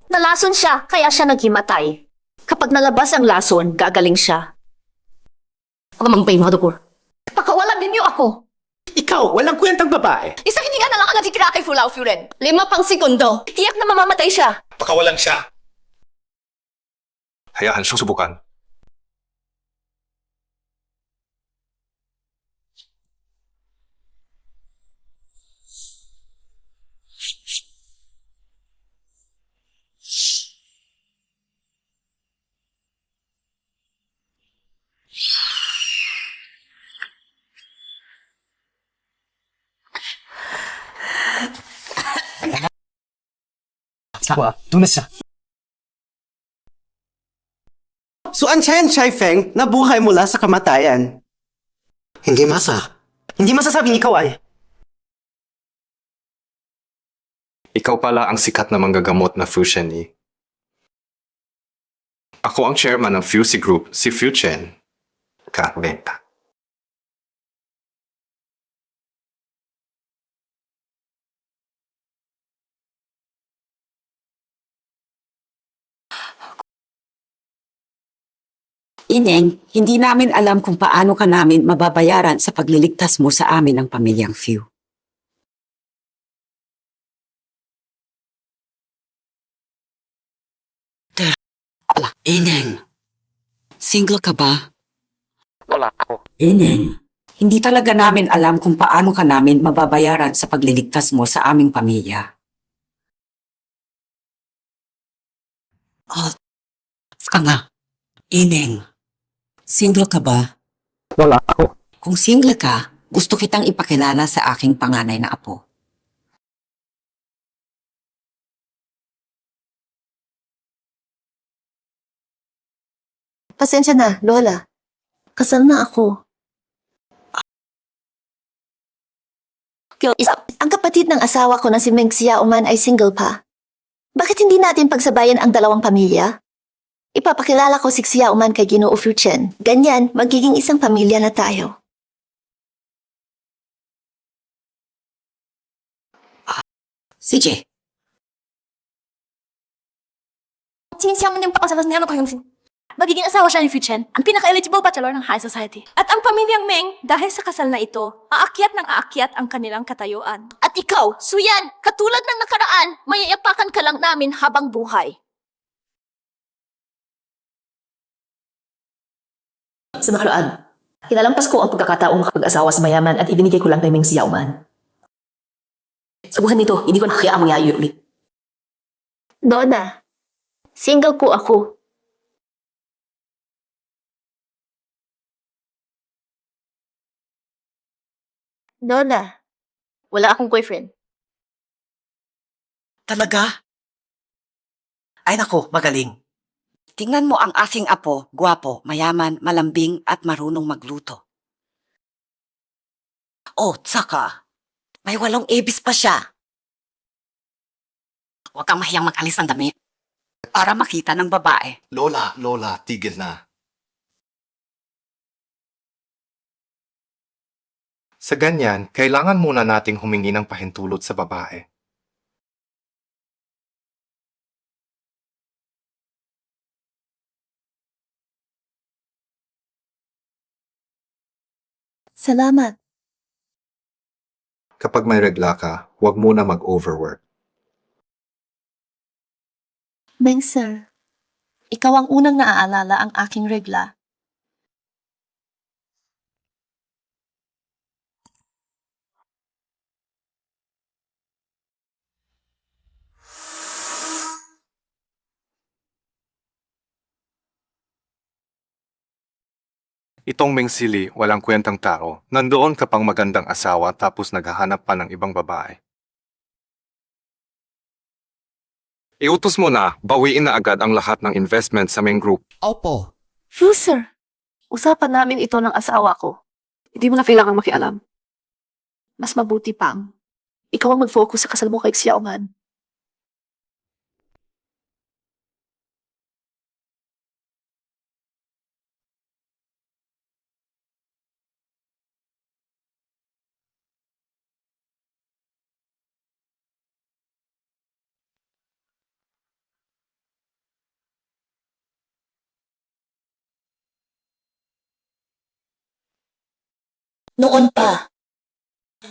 Nalason siya, kaya siya naghimatay. Kapag nalabas ang lason, gagaling siya. Ang mga mga doktor. Pakawalan ninyo ako. Ikaw, walang kwentang babae. Isang hininga na lang ang natitira kay Fulaufuren. 5 pang segundo. Tiyak na mamamatay siya. Pakawalan siya. Hayaan siyang subukan. So ang Chen Chai Feng nabuhay mula sa kamatayan. Hindi masa. Hindi masasabing ikaw ay. Ikaw pala ang sikat na manggagamot na Fu Sheni. Ako ang chairman ng Fusey Group, si Fu Chen. Kabenta. Ineng, hindi namin alam kung paano ka namin mababayaran sa pagliligtas mo sa amin ng pamilyang Few. Ineng, single ka ba? Wala ako. Ineng, hindi talaga namin alam kung paano ka namin mababayaran sa pagliligtas mo sa aming pamilya. Oh, ka nga. Ineng, single ka ba? Wala ako. Kung single ka, gusto kitang ipakilala sa aking panganay na apo. Pasensya na, Lola. Kasal na ako. Ang kapatid ng asawa ko na si Meng Xiaoman ay single pa. Bakit hindi natin pagsabayan ang dalawang pamilya? Ipapakilala ko si Xiaoman kay Ginoo Fu Chen. Ganyan, magiging isang pamilya na tayo. Sige. Sinisyaman din pa ako sa niya ko yung magiging asawa siya ni Fu Chen, ang pinaka-eligible bachelor ng high society. At ang pamilyang Meng, dahil sa kasal na ito, aakyat ang kanilang katayuan. At ikaw, Suyan, katulad ng nakaraan, mayayapakan ka lang namin habang buhay. Sa nakaraan, kinalampas ko ang pagkakataong makapag-asawa sa mayaman at ibinigay ko lang kay Meng Xiaoman. Sa buhay nito, hindi ko nakakaya mangyayari ulit. Donna, single po ako. Donna, wala akong boyfriend. Talaga? Ay nako, magaling. Tingnan mo ang aking apo, gwapo, mayaman, malambing at marunong magluto. Oh, tsaka, may 8 ebis pa siya. Huwag kang mahiyang mag-alis ng damit para makita ng babae. Lola, tigil na. Sa ganyan, kailangan muna nating humingi ng pahintulot sa babae. Salamat. Kapag may regla ka, huwag muna mag-overwork. Meng sir, ikaw ang unang naaalala ang aking regla. Itong Meng Sili, walang kwentang tao. Nandoon ka pang magandang asawa tapos naghahanap pa ng ibang babae. Iutos mo na, bawiin na agad ang lahat ng investment sa Meng Group. Opo. Fu sir, usapan namin ito ng asawa ko. Hindi mo na kailangang makialam. Mas mabuti pang, ikaw ang mag-focus sa kasal mo kay Xiaoman. Noon pa,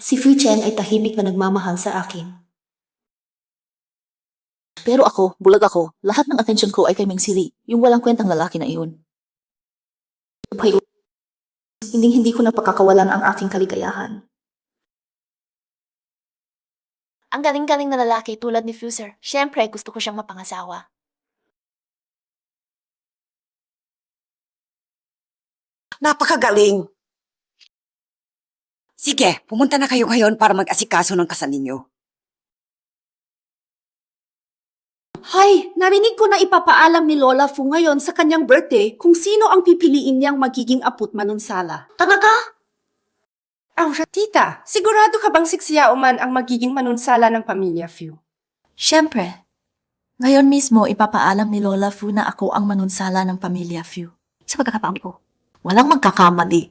si Fu Chen ay tahimik na nagmamahal sa akin. Pero ako, bulag ako, lahat ng atensyon ko ay kay Meng Sili, yung walang kwentang lalaki na iyon. Hindi ko na pagkakawalan ang aking kaligayahan. Ang galing-galing na lalaki tulad ni Fu sir, syempre gusto ko siyang mapangasawa. Napakagaling. Sige, pumunta na kayo ngayon para mag-asikaso ng kasal ninyo. Hay, narinig ko na ipapaalam ni Lola Fu ngayon sa kanyang birthday kung sino ang pipiliin niyang magiging aput manunsala. Talaga? Ang tita, sigurado ka bang si Xiaoman ang magiging manunsala ng pamilya Fu? Syempre. Ngayon mismo, ipapaalam ni Lola Fu na ako ang manunsala ng pamilya Fu. Sa pagkakataon ko. Walang magkakamali.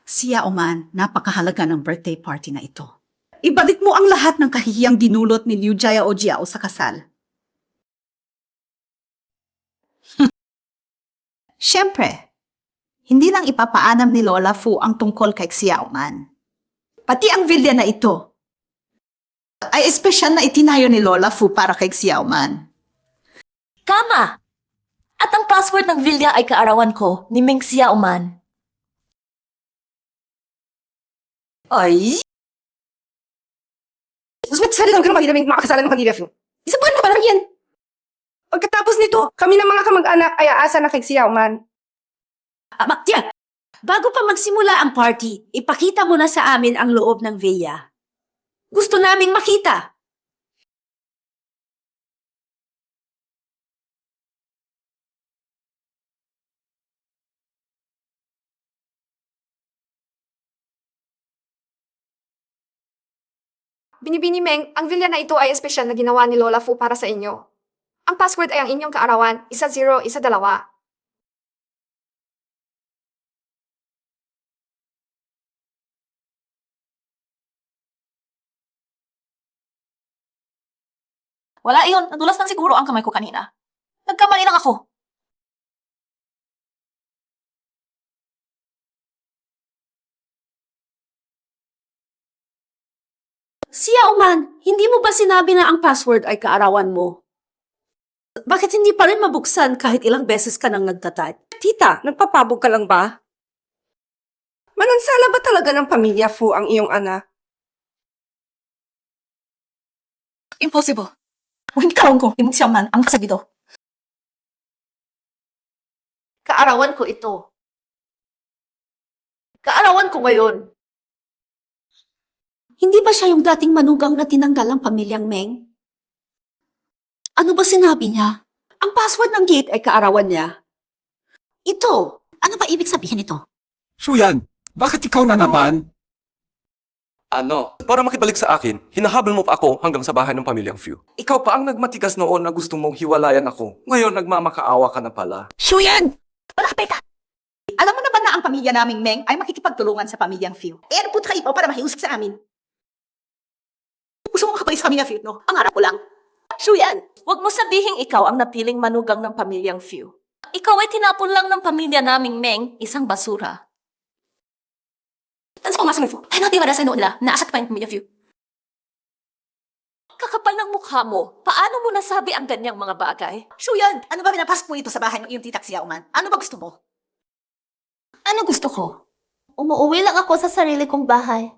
Siya Oman, napakahalaga ng birthday party na ito. Ibalik mo ang lahat ng kahihiyang dinulot ni Liu Jia Ojiao sa kasal. Siyempre, hindi lang ipapaalam ni Lola Fu ang tungkol kay Xiao Man. Pati ang villa na ito ay espesyal na itinayo ni Lola Fu para kay Xiao Man. Kama! At ang password ng villa ay kaarawan ko ni Meng Xiaoman. Ay! Susunod sa naman ka ng pamilya, makakasalan ng pamilya. Isang buwan na pa lang yan. Pagkatapos nito, kami ng mga kamag-anak ay aasa na kay Xiao Man. Tiyan! Bago pa magsimula ang party, ipakita mo na sa amin ang loob ng villa. Gusto naming makita. Binibini Meng, ang villa na ito ay espesyal na ginawa ni Lola Fu para sa inyo. Ang password ay ang inyong kaarawan, 1012. Wala iyon. Nadulas lang siguro ang kamay ko kanina. Nagkamali lang ako. Xiao Man, hindi mo ba sinabi na ang password ay kaarawan mo? Bakit hindi pa rin mabuksan kahit ilang beses ka nang nagtatype? Tita, nagpapabog ka lang ba? Manansala ba talaga ng pamilya Fu ang iyong anak? Impossible. Kung hindi karoon ko, ni Meng Xiaoman ang kasabido. Kaarawan ko ito. Kaarawan ko ngayon. Hindi ba siya yung dating manugang na tinanggal ang pamilyang Meng? Ano ba sinabi niya? Ang password ng gate ay kaarawan niya. Ito, ano ba ibig sabihin nito? Shuyan, bakit ikaw na naman? Ano? Para makibalik sa akin, hinahabol mo pa ako hanggang sa bahay ng pamilyang Few. Ikaw pa ang nagmatigas noon na gusto mong hiwalayan ako. Ngayon nagmamakaawa ka na pala. Shuyan! Wala ka peka! Alam mo na ba na ang pamilya naming Meng ay makikipagtulungan sa pamilyang Phil? Eh, ano punta kayo para mahiusap sa amin? Gusto mo makapais sa pamilyang Phil, no? Ang harap ko lang. Shuyan! Huwag mo sabihing ikaw ang napiling manugang ng pamilyang Few. Ikaw ay tinapon lang ng pamilya naming Meng, isang basura. Tansa ko nga sa mga Phil. Ay, natiwala sa nila. Naasat pa yung pamilya Phil. Kakapal ng mukha mo. Paano mo nasabi ang ganyang mga bagay? Shuyan! Ano ba pinapasok mo ito sa bahay ng iyong titak siya, Uman? Ano ba gusto mo? Ano gusto ko? Umuwi lang ako sa sarili kong bahay.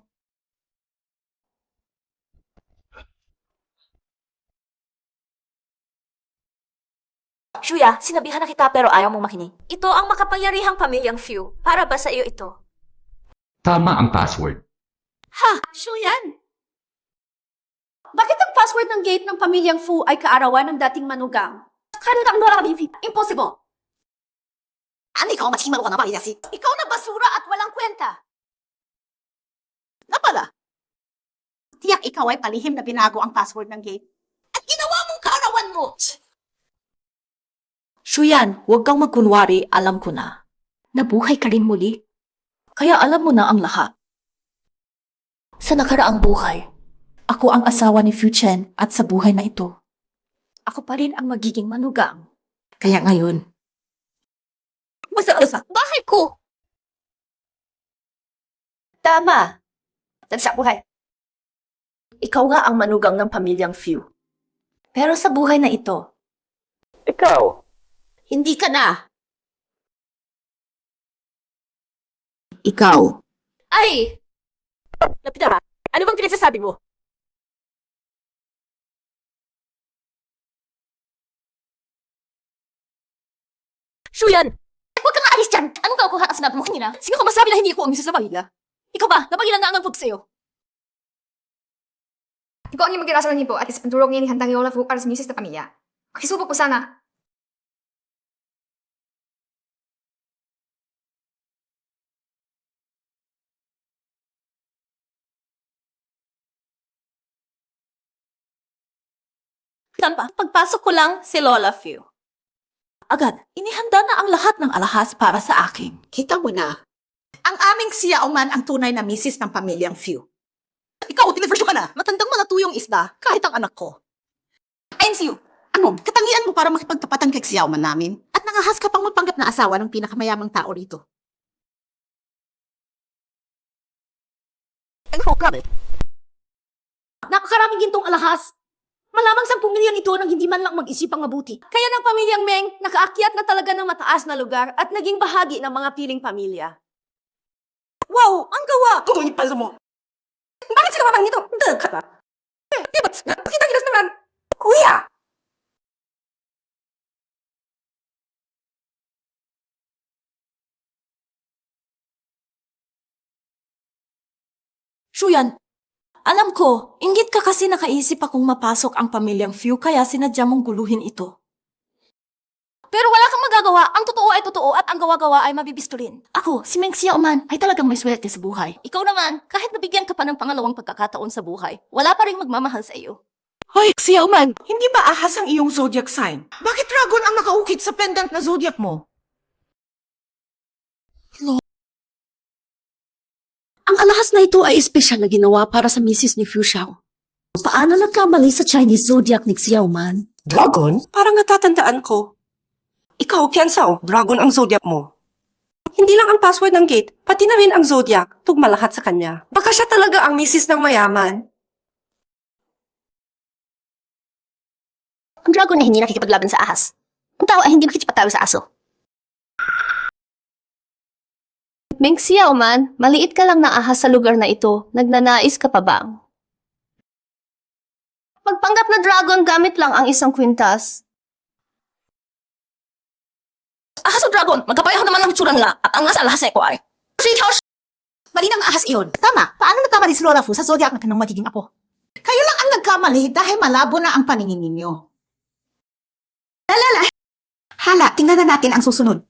Shuya, sinabihan na kita pero ayaw mong makinig. Ito ang makapangyarihang pamilyang Few. Para ba sa iyo ito? Tama ang password. Ha! Shuyan! Bakit ang password ng gate ng pamilyang Fu ay kaarawan ng dating manugang? Kanang nora kami, impossible! Ano ikaw machimaw ka na ba, Yasi? Ikaw na basura at walang kwenta! Napala! Tiyak ikaw ay palihim na binago ang password ng gate. At ginawa mong kaarawan mo! Shuyan, huwag kang magkunwari, alam ko na. Nabuhay ka rin muli. Kaya alam mo na ang lahat. Sa nakaraang buhay, ako ang asawa ni Fu Chen at sa buhay na ito, ako pa rin ang magiging manugang. Kaya ngayon, Masa bahay ko! Tama. Tansa buhay. Ikaw nga ang manugang ng pamilyang Few. Pero sa buhay na ito, Ikaw? hindi ka na. Ikaw. ay! Lapitara, ano bang pinagsasabi mo? Shuyan! Huwag kang aalis dyan! Anong kaukuhan ang sinabi mo kanina? Sige ko masabi na hindi ko ang misis sa pamilya. Ikaw ba? Napagilan na ang pag sa'yo. Ikaw ang iyong mag-irasalan niyo po at isipandurog niya ni Handang Lola Fu para sa misis na pamilya. Pakisubok po sana. Saan pa? Pagpasok ko lang si Lola Few. Agad, inihanda na ang lahat ng alahas para sa akin. Kita mo na. Ang aming siyauman ang tunay na misis ng pamilyang Few. Ikaw, tiniversyo ka na. Matandang malatuyong isda, kahit ang anak ko. NCU, ano, katangian mo para makipagtapatan kay siyauman namin? At nangahas ka pang magpanggap na asawa ng pinakamayamang tao rito. Ano, grabe. Napakaraming gintong alahas. Malamang 10 milyon ito nang hindi man lang mag-isipang mabuti. Kaya ng pamilyang Meng, nakaakyat na talaga ng mataas na lugar at naging bahagi ng mga piling pamilya. Wow! Ang gawa! Kung ipalso mo. Bakit sila mamang nito? Dagkat ba? Di ba't kita-kilas naman? Kuya! Shuyan, alam ko, inggit ka kasi nakaisip akong mapasok ang pamilyang Few kaya sinadya mong guluhin ito. Pero wala kang magagawa. Ang totoo ay totoo at ang gawa-gawa ay mabibisto rin. Ako, si Meng Xiaoman, ay talagang may swerte sa buhay. Ikaw naman, kahit nabigyan ka pa ng pangalawang pagkakataon sa buhay, wala pa rin magmamahal sa iyo. Hoy, Xiaoman, hindi ba ahas ang iyong zodiac sign? Bakit dragon ang nakaukit sa pendant na zodiac mo? Ang alahas na ito ay espesyal na ginawa para sa misis ni Fu Xiao. Paano nagkamali sa Chinese zodiac ni Xiaoman? Dragon? Parang natatandaan ko. Ikaw, Kiansao, dragon ang zodiac mo. Hindi lang ang password ng gate, pati na rin ang zodiac, tugma lahat sa kanya. Baka siya talaga ang misis ng mayaman. Ang dragon ay hindi nakikipaglaban sa ahas. Ang tao ay hindi nakikipagtawa sa aso. Meng Xiaoman, maliit ka lang na ahas sa lugar na ito. Nagnanais ka pa bang? Pagpanggap na dragon gamit lang ang isang kwintas. Ahas o dragon, magkapayaw naman ng tsura nila at ang nasa alahas ko ay... Mali ng ahas iyon. Tama, paano nagkamali si Lola Fu sa zodiac ng kanyang magiging apo? Kayo lang ang nagkamali dahil malabo na ang paningin ninyo. Lalala! Hala, tingnan na natin ang susunod.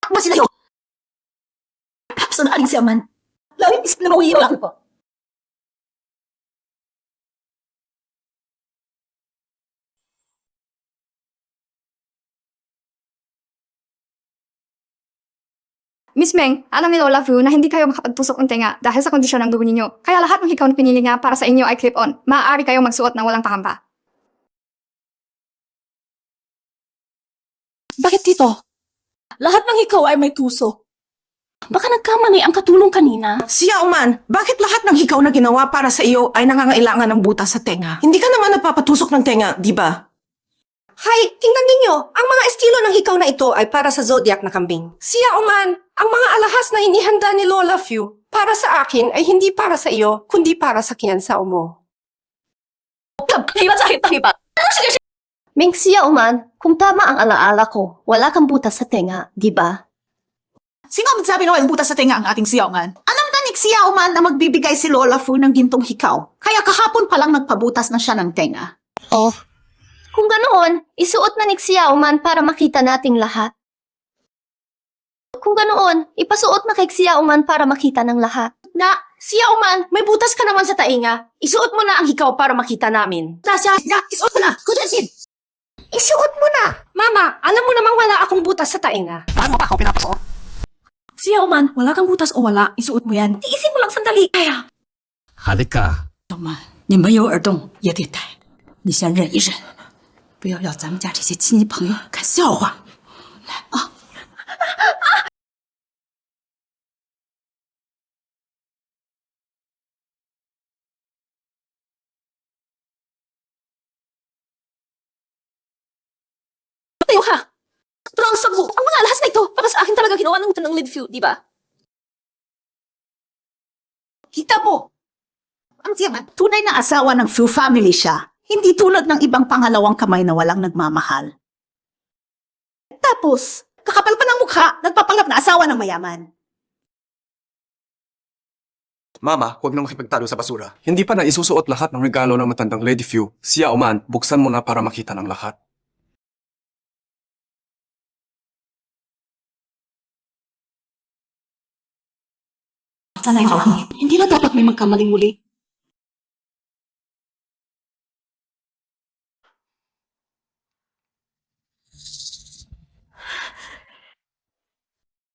Mo sila yun! Sunaaling siya man. Lawin isip na mawiyo lang po. Miss Meng, alam ni Lola Fu na hindi kayo makapagtusok ng tenga dahil sa kondisyon ng dugo ninyo. Kaya lahat ng hikaw na pinili niya para sa inyo ay clip-on. Maaari kayong magsuot ng walang pangamba. Bakit dito? Lahat ng ikaw ay may tuso. Baka nagkamali ang katulong kanina. Xiaoman, bakit lahat ng hikaw na ginawa para sa iyo ay nangangailangan ng butas sa tenga? Hindi ka naman nagpapatusok ng tenga, di ba? Hay, tingnan ninyo, ang mga estilo ng hikaw na ito ay para sa zodiac na kambing. Xiaoman, ang mga alahas na inihanda ni Lola Fu para sa akin ay hindi para sa iyo, kundi para sa Kiansao mo. Hibat sa hibat. Meng Xiaoman, kung tama ang alaala ko, wala kang butas sa tenga, di ba? Sino ang magsabi na walang butas sa tenga ang ating siyauman? Alam na ni Xiaoman na magbibigay si Lola Fu ng gintong hikaw. Kaya kahapon pa lang nagpabutas na siya ng tenga. Oh. Kung ganoon, isuot na ni Xiaoman para makita nating lahat. Kung ganoon, ipasuot na kay Xiaoman para makita ng lahat. Na, Xiaoman, may butas ka naman sa tainga. Isuot mo na ang hikaw para makita namin. Tasya, isuot mo na! Kudansin! Isuot mo na! Mama, alam mo namang wala akong butas sa tainga. Paano pa ako pinapasuot? Xiaoman, wala kang butas o wala, isuot mo yan. Tiisin mo lang sandali. Kaya. Halika. 懂吗？你没有耳洞也得戴，你先忍一忍，不要让咱们家这些亲戚朋友看笑话。来啊！Tayo ka! Pero ang sago, ang mga alahas na ito, para sa akin talaga ginawa ng ito ng Lidfew, di ba? Kita mo! Ang siyaman, tunay na asawa ng Fu family siya. Hindi tulad ng ibang pangalawang kamay na walang nagmamahal. Tapos, kakapal pa ng mukha, nagpapanggap na asawa ng mayaman. Mama, huwag na makipagtalo sa basura. Hindi pa na isusuot lahat ng regalo ng matandang Lady Few. Xiaoman, buksan mo na para makita ng lahat. Sana ikaw, hindi na dapat may magkamaling muli.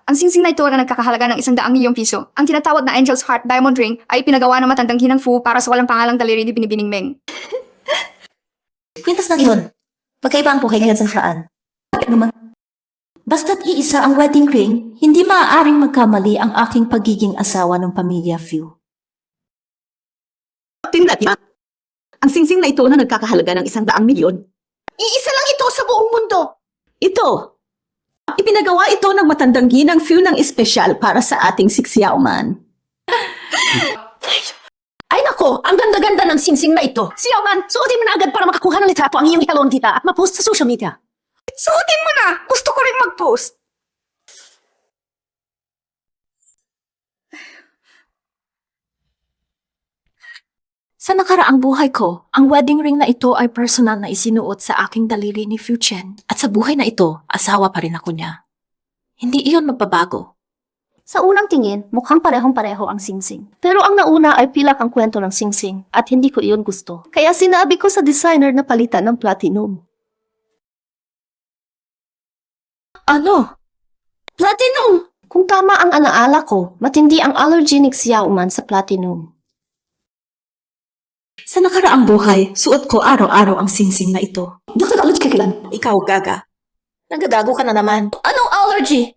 Ang singsing na ito na nagkakahalaga ng 100,000 piso. Ang tinatawag na Angel's Heart Diamond Ring ay pinagawa ng matandang Hinang Fu para sa walang pangalang daliri ni Binibining Meng. Kwintas na yun. Magkaiba ang buhay ngayon sa saan. Bakit naman? Basta't iisa ang wedding ring, hindi maaaring magkamali ang aking pagiging asawa ng pamilya Few. Tingnan niya. Ang singsing na ito na nagkakahalaga ng 100,000,000. Iisa lang ito sa buong mundo. Ito. Ipinagawa ito ng matandang ginang Few ng espesyal para sa ating siksiyauman. Ay nako, ang ganda-ganda ng singsing na ito. Siyaman, suotin mo na agad para makakuha ng litrato ang iyong ihalon kita at ma-post sa social media. Suotin mo na! Gusto ko rin mag-post. Sa nakaraang buhay ko, ang wedding ring na ito ay personal na isinuot sa aking daliri ni Fu Chen. At sa buhay na ito, asawa pa rin ako niya. Hindi iyon magbabago. Sa unang tingin, mukhang parehong-pareho ang singsing. Pero ang nauna ay pilak ang kwento ng singsing at hindi ko iyon gusto. Kaya sinabi ko sa designer na palitan ng platinum. Ano? Platinum! Kung tama ang alaala ko, matindi ang allergy ni Xiaoman sa platinum. Sa nakaraang buhay, suot ko araw-araw ang singsing na ito. Dr. Ulit Kakilan, ikaw gaga. Nagadago ka na naman. Anong allergy?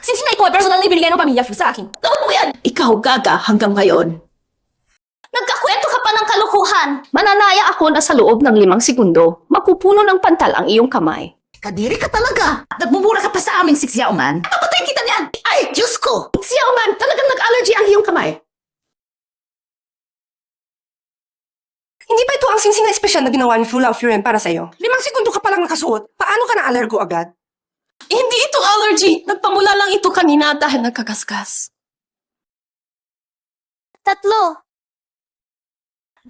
Singsing na ito ay personal na ibinigay ng pamilya Fu sa akin. Tawag mo yan! Ikaw gaga hanggang ngayon. Nagkakwento ka pa ng kalukuhan! Mananaya ako na sa loob ng 5 segundo, mapupuno ng pantal ang iyong kamay. Kadiri ka talaga. Nagmumura ka pa sa aming siksiyauman. Papatay kita niyan. Ay, Diyos ko. Xiaoman, talagang nag-allergy ang iyong kamay. Hindi ba ito ang singsing na espesyal na ginawa ni Fu Laufuren para sa'yo? 5 segundo ka palang nakasuot. Paano ka na-allergo agad? Hindi ito allergy. Nagpamula lang ito kanina dahil nagkakaskas. 3. 2. 1.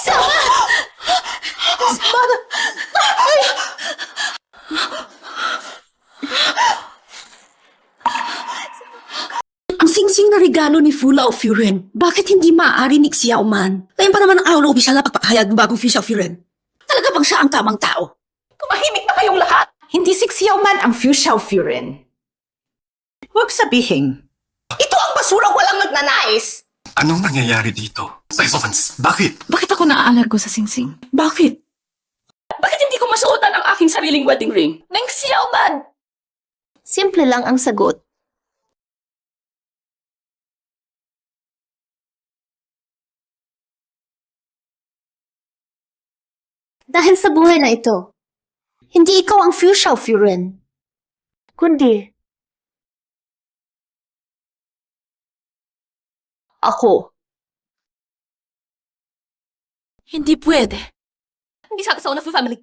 Sama! Ang singsing na regalo ni Fu Laufuren. Bakit hindi maaari ni Xiaoman? Ngayon pa naman ang araw na opisyal na pagpapahayag ng bagong Fu Laufuren. Talaga bang siya ang tamang tao? Tumahimik na kayong lahat. Hindi si Xiaoman ang Fu Laufuren. Huwag sabihin. Ito ang basurang walang nagnanais. Anong nangyayari dito? Evans, bakit? Bakit ako naaalargo sa singsing? Bakit? Bakit hindi ko masuotan ang aking sariling wedding ring? Nang Xiaoman! Simple lang ang sagot. Dahil sa buhay na ito, hindi ikaw ang Fu Laufuren, kundi ako. Hindi pwede. Hindi sa kasama na Fu family.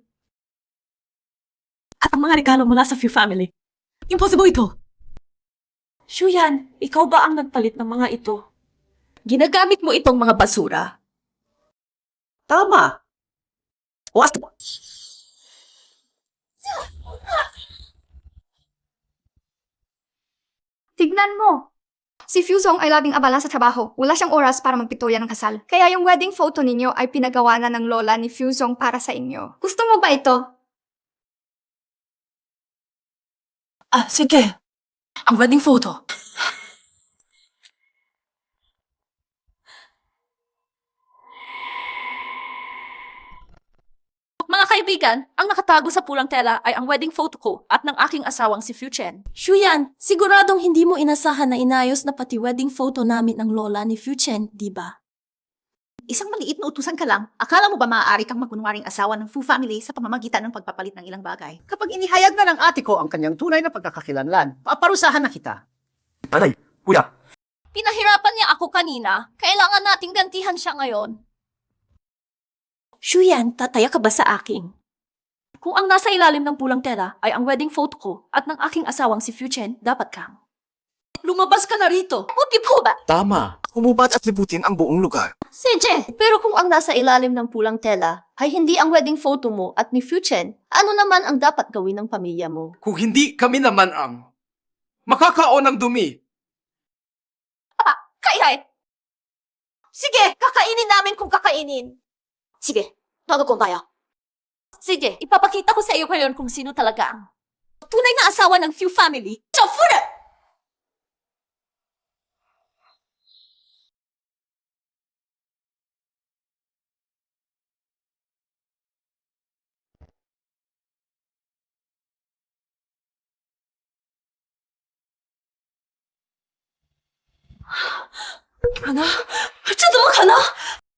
At ang mga regalo mula sa Fu family. Impossible ito. Shuyan, ikaw ba ang nagpalit ng mga ito? Ginagamit mo itong mga basura. Tama. What? Tignan mo. Si Fuzong ay labing abala sa trabaho. Wala siyang oras para magpituya ng kasal. Kaya yung wedding photo ninyo ay pinagawa na ng lola ni Fuzong para sa inyo. Gusto mo ba ito? Ah, sige. Ang wedding photo. Mga kaibigan, ang nakatago sa pulang tela ay ang wedding photo ko at ng aking asawang si Fu Chen. Shuyan, siguradong hindi mo inasahan na inayos na pati wedding photo namin ng lola ni Fu Chen, di ba? Isang maliit na utusan ka lang, akala mo ba maaari kang magkunwaring asawa ng Fu family sa pamamagitan ng pagpapalit ng ilang bagay? Kapag inihayag na ng ate ko ang kanyang tunay na pagkakakilanlan, paparusahan na kita. Alay, kuya, Pinahirapan niya ako kanina. Kailangan nating gantihan siya ngayon. Shuyan, tataya ka ba sa akin? Kung ang nasa ilalim ng pulang tela ay ang wedding photo ko at ng aking asawang si Fu Chen, dapat kang. lumabas ka na rito. Puti po ba? Tama. Humubad at libutin ang buong lugar. CJ, pero kung ang nasa ilalim ng pulang tela ay hindi ang wedding photo mo at ni Fuchen, ano naman ang dapat gawin ng pamilya mo? Kung hindi kami naman ang makakaon ng dumi. Kaya, sige, kakainin namin kung kakainin. Sige, nagukom tayo. Sige, ipapakita ko sa iyo ngayon kung sino talaga ang tunay na asawa ng Few family. So, fura! Ana? Diyan ka na?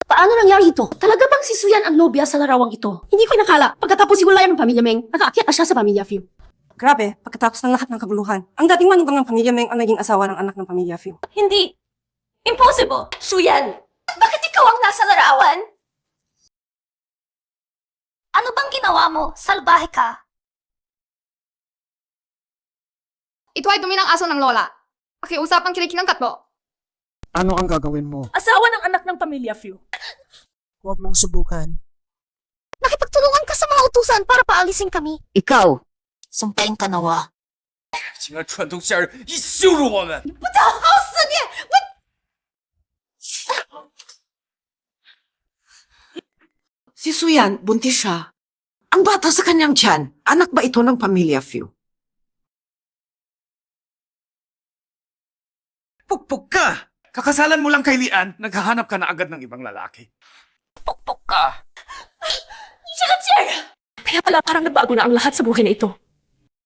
Paano nangyari ito? Talaga bang si Suyan ang nobya sa larawang ito? Hindi ko inakala. Pagkatapos hiwalayan ng pamilya Meng, nakaakyat na siya sa pamilya Few. Grabe, pagkatapos ng lahat ng kaguluhan, ang dating manugang ng pamilya Meng ang naging asawa ng anak ng pamilya Phil. Hindi. Impossible. Suyan, bakit ikaw ang nasa larawan? Ano bang ginawa mo? Salbahe ka. Ito ay dumi ng aso ng lola. Pakiusap ang kinikinangkat mo. Ano ang gagawin mo? Asawa ng anak ng pamilya Few. Huwag mong subukan. Nakipagtulungan ka sa mga utusan para paalisin kami. Ikaw, sumpain ka nawa. 请让串通下人以羞辱我们！ Si Suyan, buntis siya. Ang bata sa kanyang tiyan, anak ba ito ng pamilya Few? Pukpuk ka! Kakasalan mo lang kay Lian, naghahanap ka na agad ng ibang lalaki. Pukpok ka. Kaya pala parang nagbago na ang lahat sa buhay na ito.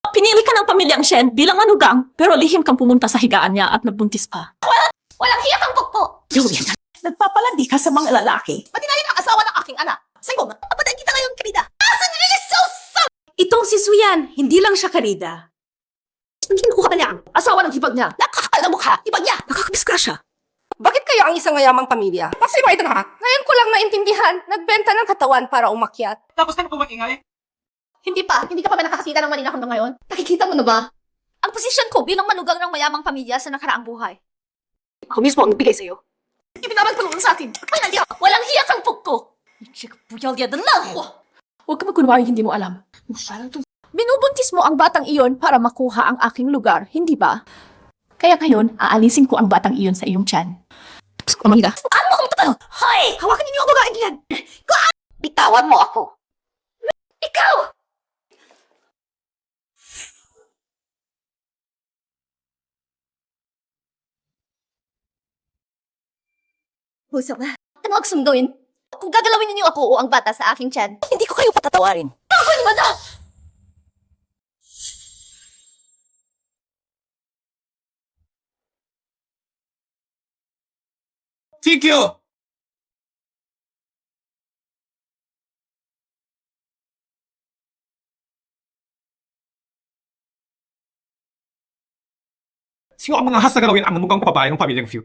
Pinili ka ng pamilyang Shen bilang manugang, pero lihim kang pumunta sa higaan niya at nagbuntis pa. Walang hiya kang pukpo. Julian, nagpapalandi ka sa mga lalaki. Pati na rin ang asawa ng aking anak. Single na. Kapatid kita ngayon, Karida. Asan yun is so sad! Itong si Suyan, hindi lang siya karida. Ang kinukuha ka niya ang asawa ng hibag niya. Nakakapal na mukha. Ibang niya. Nakakabisgrasya. Bakit kayo ang isang mayamang pamilya? Kasi mo ito na ha? Ngayon ko lang naintindihan, nagbenta ng katawan para umakyat. Tapos ka na po mag-ingay? Hindi pa. Hindi ka pa ba nakakakita ng manina hanggang ngayon? Nakikita mo na ba? Ang posisyon ko bilang manugang ng mayamang pamilya sa nakaraang buhay. Ako mismo ang nagbigay sa'yo. Ibinabag pa noon sa akin. Ay, nandiyo. Walang hiya kang pukko. Puyal yan lang ako. Huwag ka magkunwaring hindi mo alam. Binubuntis mo ang batang iyon para makuha ang aking lugar, hindi ba? Kaya ngayon, aalisin ko ang batang iyon sa iyong tiyan. Amanda. Ano mo akong tatalo? Hoy! Hawakan ninyo ang babaeng yan! Bitawan mo ako. Ikaw! Pusok na. Ano ang sunduin? Kung gagalawin ninyo ako o ang bata sa aking tiyan, Hindi ko kayo patatawarin. ako naman na! Tikyo! Sino ang mga has na galawin ang namugang babae ng pamilyang Few?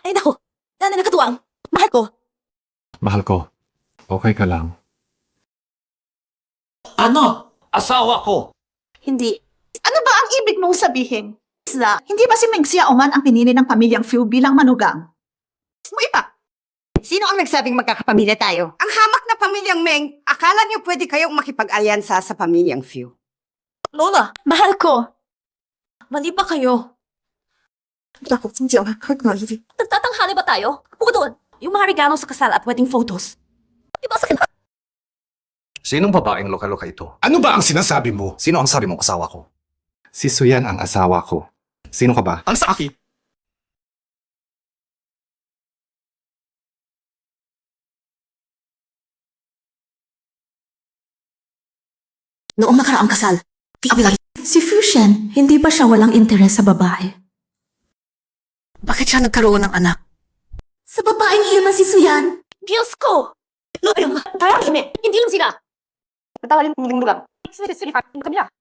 Ay naku, nanay nakatuwang. Mahal ko. Mahal ko. Okay ka lang. Ano? Asawa ko. Hindi. Ano ba ang ibig mong sabihin? Isla, hindi ba si Meng Xiaoman ang pinili ng pamilyang Few bilang manugang? Mo ipa. Sino ang nagsabing magkakapamilya tayo? Ang hamak na pamilyang Meng, akala niyo pwede kayong makipag-alyansa sa pamilyang Few. Lola, mahal ko. Mali ba kayo? Nagtatanghali ba tayo? Buko doon. Yung mga regalo sa kasal at wedding photos. Diba sa Sinong babaeng loka-loka ito? Ano ba ang sinasabi mo? Sino ang sabi mong asawa ko? Si Suyan ang asawa ko. Sino ka ba? Ang sa akin? Noong nakaraang kasal, si Fusion, hindi ba siya walang interes sa babae? Bakit siya nagkaroon ng anak? Sa babaeng iyon na si Suyan. Diyos ko! Tara, Hime. Hindi lang sila. Patawalin ng linglugang. Sige, kami na.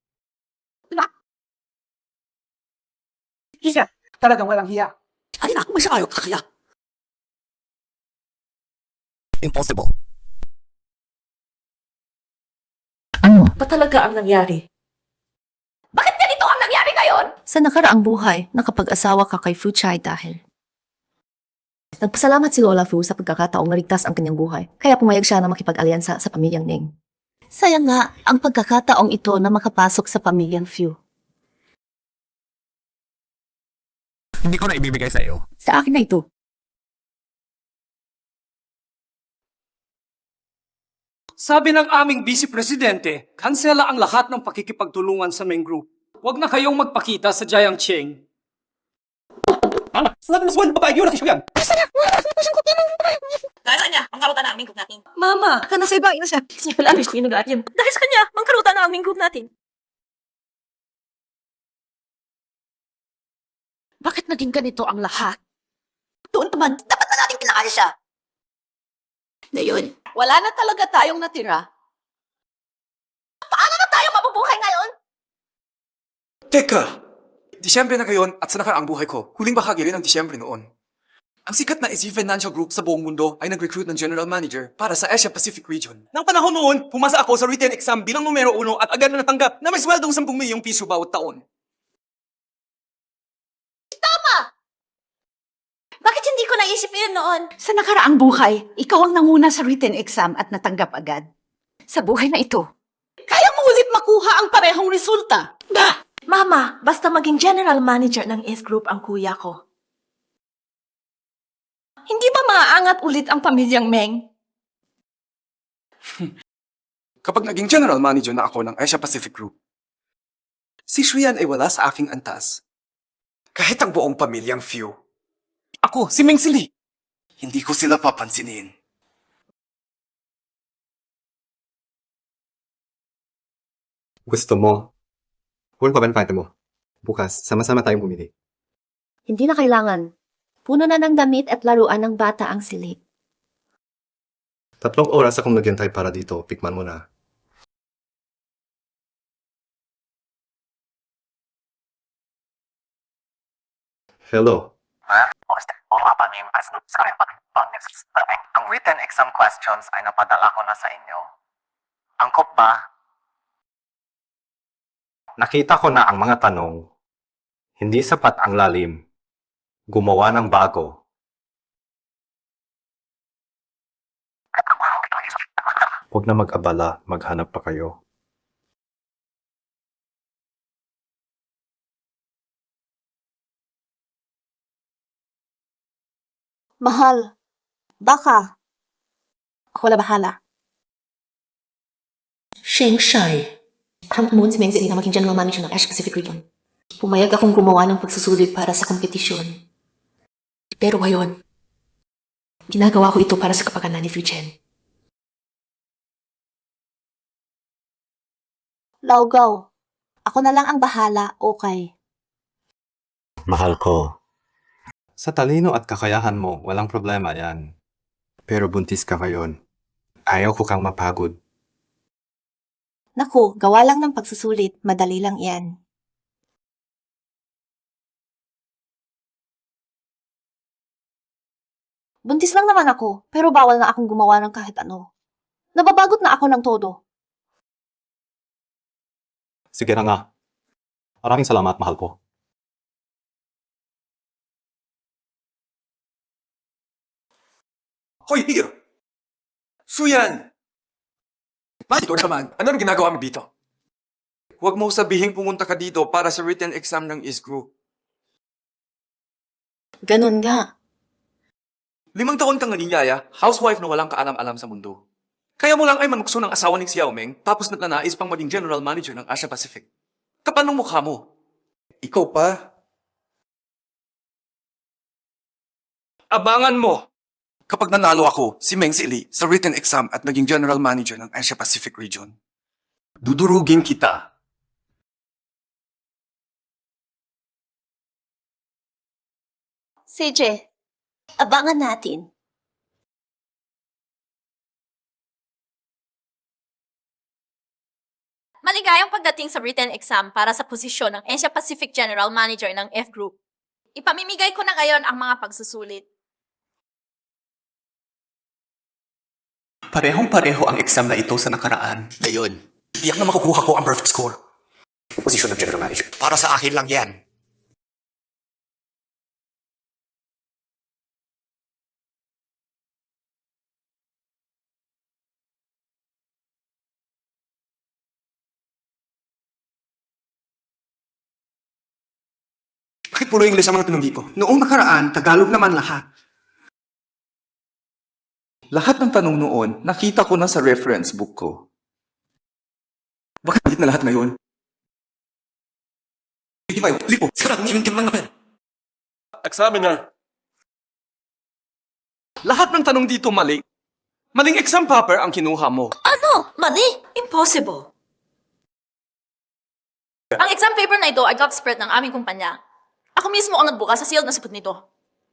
Siya, talagang walang hiya. Ay na, masyado kakaya. Impossible. Ano? Ba talaga ang nangyari? Sa nakaraang buhay, nakapag-asawa ka kay Fu Chai dahil nagpasalamat si Lola Fu sa pagkakataong naligtas ang kanyang buhay, kaya pumayag siya na makipag-alyansa sa pamilyang Ning. Sayang nga ang pagkakataong ito na makapasok sa pamilyang Fu. Hindi ko na ibibigay sa iyo. Sa akin na ito. Sabi ng aming Vice Presidente, kansela ang lahat ng pakikipagtulungan sa main group. Huwag na kayong magpakita sa Jiang Cheng. Sabi mas babae yun, nakisyo yan. Dahil sa kanya, mangkarutan na ang main group natin. Mama, ka na sa iba, ina siya. Kasi pala, ko yung nag-aayon. Dahil sa kanya, mangkarutan na ang main group natin. Bakit naging ganito ang lahat? Doon naman, dapat na natin kinakaya siya. Ngayon, wala na talaga tayong natira. Paano na tayo mabubuhay ngayon? Teka! Disyembre na ngayon at sa nakaraang buhay ko, huling bahagi rin ng Disyembre noon. Ang sikat na SC Financial Group sa buong mundo ay nag-recruit ng General Manager para sa Asia Pacific Region. Nang panahon noon, pumasa ako sa written exam bilang numero 1 at agad na natanggap na may sweldong 10 milyong piso bawat taon. Bakit hindi ko naisip yun noon? Sa nakaraang buhay, ikaw ang nanguna sa written exam at natanggap agad. Sa buhay na ito, kaya mo ulit makuha ang parehong resulta. Mama, basta maging general manager ng S Group ang kuya ko. Hindi ba maaangat ulit ang pamilyang Meng? Kapag naging General Manager na ako ng Asia Pacific Group, si Shuyan ay wala sa aking antas. Kahit ang buong pamilyang Few. Ako, si Meng Sili. Hindi ko sila papansinin. Gusto mo? Huwag pa ba mo? Bukas, sama-sama tayong bumili. Hindi na kailangan. Puno na ng damit at laruan ng bata ang Sili. 3 oras akong naghintay para dito. Pikman mo na. Hello. Ang written exam questions ay napadala ko na sa inyo. Angkop ba? Nakita ko na ang mga tanong. Hindi sapat ang lalim. Gumawa ng bago. Huwag na mag-abala, maghanap pa kayo. Mahal. Baka. Ako na bahala. Sheng Shai. Hamon si Meng Sili na maging general manager ng Asia Pacific Region. Pumayag akong gumawa ng pagsusulit para sa kompetisyon. Pero ngayon, ginagawa ko ito para sa kapakanan ni Fu Chen. Laugaw. Ako na lang ang bahala, okay? Mahal ko. Sa talino at kakayahan mo, walang problema yan. Pero buntis ka ngayon. Ayaw ko kang mapagod. Naku, gawa lang ng pagsusulit. Madali lang yan. Buntis lang naman ako, pero bawal na akong gumawa ng kahit ano. Nababagot na ako ng todo. Sige na nga. Maraming salamat, mahal ko. Hoy, Higiro! Shuyan! Bakit ito naman? Ano ang ginagawa mo dito? Huwag mo sabihin pumunta ka dito para sa written exam ng IS Group. Ganun nga. 5 taon kang naniyaya, housewife na walang kaalam-alam sa mundo. Kaya mo lang ay manukso ng asawa ni Xiao Meng, tapos nagnanais pang maging general manager ng Asia Pacific. Kapal ng mukha mo. Ikaw pa. Abangan mo! Kapag nanalo ako, si Meng Sili, sa written exam at naging general manager ng Asia Pacific Region, dudurugin kita. CJ, abangan natin. Maligayang pagdating sa written exam para sa posisyon ng Asia Pacific General Manager ng F Group. Ipamimigay ko na ngayon ang mga pagsusulit. Parehong-pareho ang exam na ito sa nakaraan. Ngayon, tiyak na makukuha ko ang perfect score. Posisyon ng general manager. Para sa akin lang yan. Bakit puro English ang mga tanong dito? Noong nakaraan, Tagalog naman lahat. Lahat ng tanong noon, nakita ko na sa reference book ko. Bakit na lahat ngayon? Lipo. Examiner. Lahat ng tanong dito mali. Maling exam paper ang kinuha mo. Ano? Mali? Impossible. Ang exam paper na ito ay top spread ng aming kumpanya. Ako mismo ang nagbuka sa sealed na sapot nito.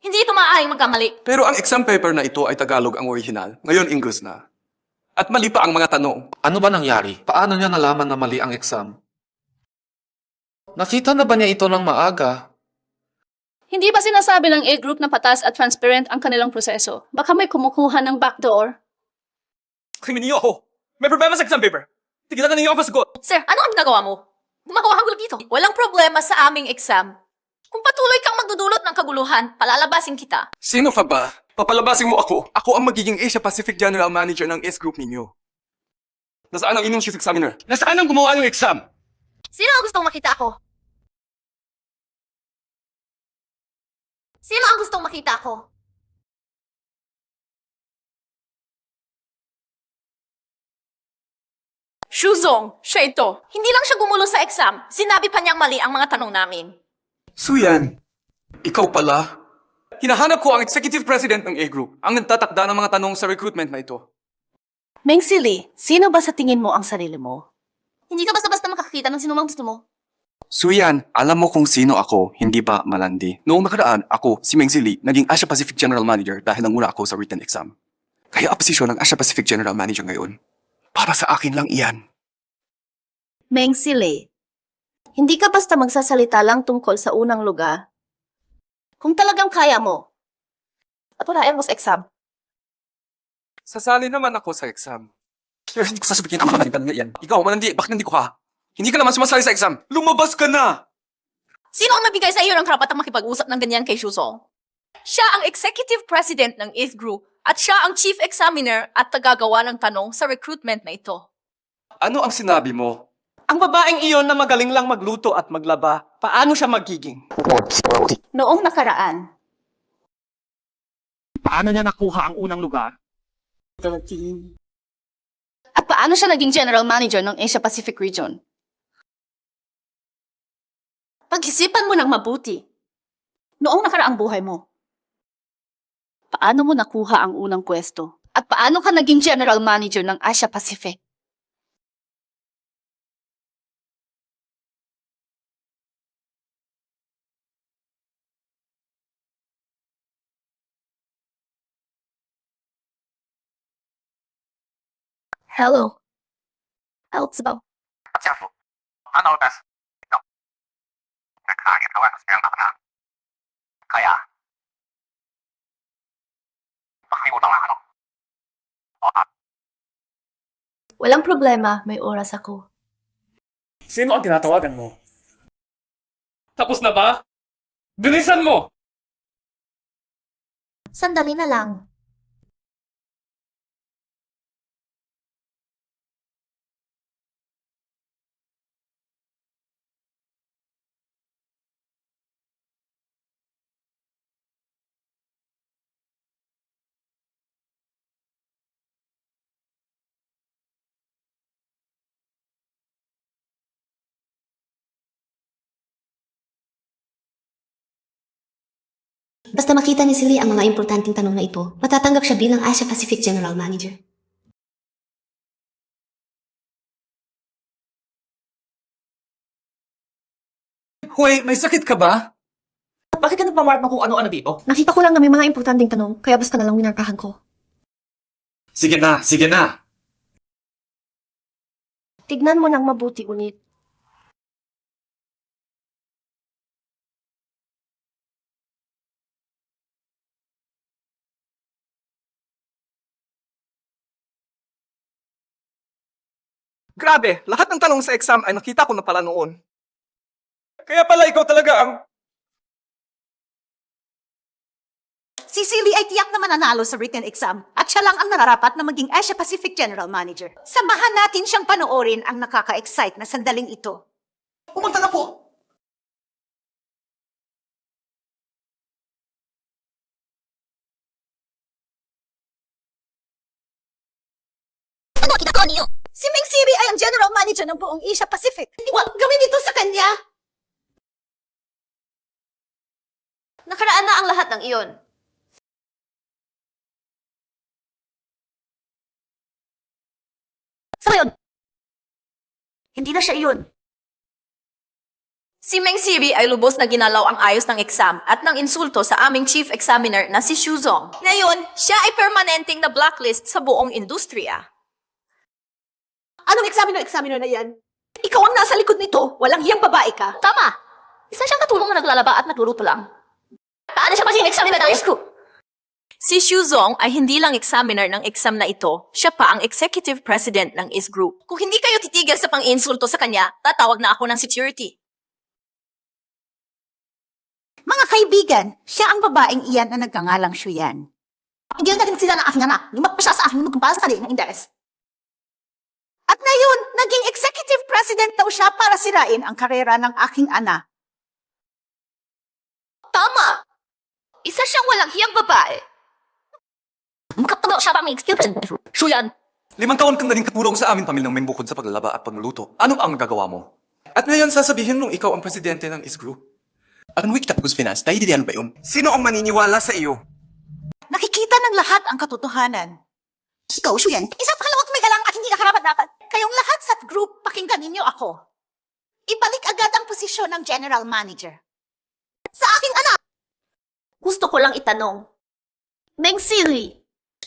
Hindi ito maaaring magkamali. Pero ang exam paper na ito ay Tagalog ang original. Ngayon English na. At mali pa ang mga tanong. Ano ba nangyari? Paano niya nalaman na mali ang exam? Nakita na ba niya ito ng maaga? Hindi ba sinasabi ng A group na patas at transparent ang kanilang proseso? Baka may kumukuha ng backdoor. Kriminyo ako. May problema sa exam paper. Tigilan na ninyo ang pasagot. Sir, ano ang ginagawa mo? Gumawa dito. Walang problema sa aming exam. Kung patuloy kang magdudulot ng kaguluhan, palalabasin kita. Sino pa ba? Papalabasin mo ako. Ako ang magiging Asia Pacific General Manager ng S Group ninyo. Nasaan ang inyong chief examiner? Nasaan ang gumawa ng exam? Sino ang gustong makita ako? Sino ang gustong makita ako? Shuzong, siya ito. Hindi lang siya gumulo sa exam. Sinabi pa niyang mali ang mga tanong namin. Suyan, ikaw pala. Hinahanap ko ang executive president ng A Group, ang nagtatakda ng mga tanong sa recruitment na ito. Meng Sili, sino ba sa tingin mo ang sarili mo? Hindi ka basta-basta makakita ng sinumang gusto mo. Suyan, alam mo kung sino ako, hindi ba malandi? Noong nakaraan, ako, si Meng Zili, naging Asia Pacific General Manager dahil nanguna ako sa written exam. Kaya ang posisyon ng Asia Pacific General Manager ngayon, para sa akin lang iyan. Meng Sili, hindi ka basta magsasalita lang tungkol sa unang lugar. Kung talagang kaya mo, patunayan mo sa exam. Sasali naman ako sa exam. Pero hindi ko sasabihin ang mga yan. Ikaw, malandi, bakit nandito ka? Hindi ka naman sumasali sa exam. Lumabas ka na! Sino ang nabigay sa iyo ng karapatang makipag-usap ng ganyan kay Shuzong? Siya ang executive president ng IS Group at siya ang chief examiner at tagagawa ng tanong sa recruitment na ito. Ano ang sinabi mo? Ang babaeng iyon na magaling lang magluto at maglaba, paano siya magiging? Noong nakaraan, Paano niya nakuha ang unang lugar? at paano siya naging general manager ng Asia Pacific Region? Pag-isipan mo ng mabuti. Noong nakaraang buhay mo, paano mo nakuha ang unang pwesto? At paano ka naging general manager ng Asia Pacific? Hello. Elzbo. Walang problema, may oras ako. Sino ang tinatawagan mo? Tapos na ba? Bilisan mo! Sandali na lang. Basta makita ni Silly ang mga importanteng tanong na ito, matatanggap siya bilang Asia Pacific General Manager. Hoy, may sakit ka ba? Bakit ka nagpamark na kung ano-ano dito? Nakita ko lang na may mga importanteng tanong, kaya basta na lang winarkahan ko. Sige na, sige na. Tignan mo ng mabuti ulit. Grabe, lahat ng tanong sa exam ay nakita ko na pala noon. Kaya pala ikaw talaga ang... Si Silly ay tiyak na mananalo sa written exam at siya lang ang nararapat na maging Asia Pacific General Manager. Samahan natin siyang panoorin ang nakaka-excite na sandaling ito. Pumunta na po! manager ng buong Asia Pacific. Gawin ito sa kanya! Nakaraan na ang lahat ng iyon. Sa ngayon, hindi na siya iyon. Si Meng Sibi ay lubos na ginalaw ang ayos ng exam at ng insulto sa aming chief examiner na si Xu Zong. Ngayon, siya ay permanenteng na blacklist sa buong industriya. Anong examiner na yan? Ikaw ang nasa likod nito. Walang hiyang babae ka. Tama! Isa siyang katulong na naglalaba at nagluluto lang. Paano siya maging examiner ng school? Si Xu Zong ay hindi lang examiner ng exam na ito, siya pa ang executive president ng IS Group. Kung hindi kayo titigil sa pang-insulto sa kanya, tatawag na ako ng security. Mga kaibigan, siya ang babaeng iyan na nagkangalang Shuyan. Hindi na natin sila ng aking anak. Lumak pa siya sa akin magkumpara sa kanya ng interes. At ngayon, naging executive president daw siya para sirain ang karera ng aking anak. Tama! Isa siyang walang hiyang babae. Magkapagaw siya pa may excuse. Shuyan, 5 taon kang naging katulong sa amin pamilyang Meng bukod sa paglalaba at pagluluto. Ano ang gagawa mo? At ngayon sasabihin mong ikaw ang presidente ng IS Group. Ang wiki tapos finance, tayo diyan ba yun? Sino ang maniniwala sa iyo? Nakikita ng lahat ang katotohanan. ikaw, Shuyan. Isang pakalawag may galang at hindi ka karapat dapat. Kayong lahat sa group, pakinggan ninyo ako. Ibalik agad ang posisyon ng general manager. Sa aking anak! Gusto ko lang itanong. Meng Sili,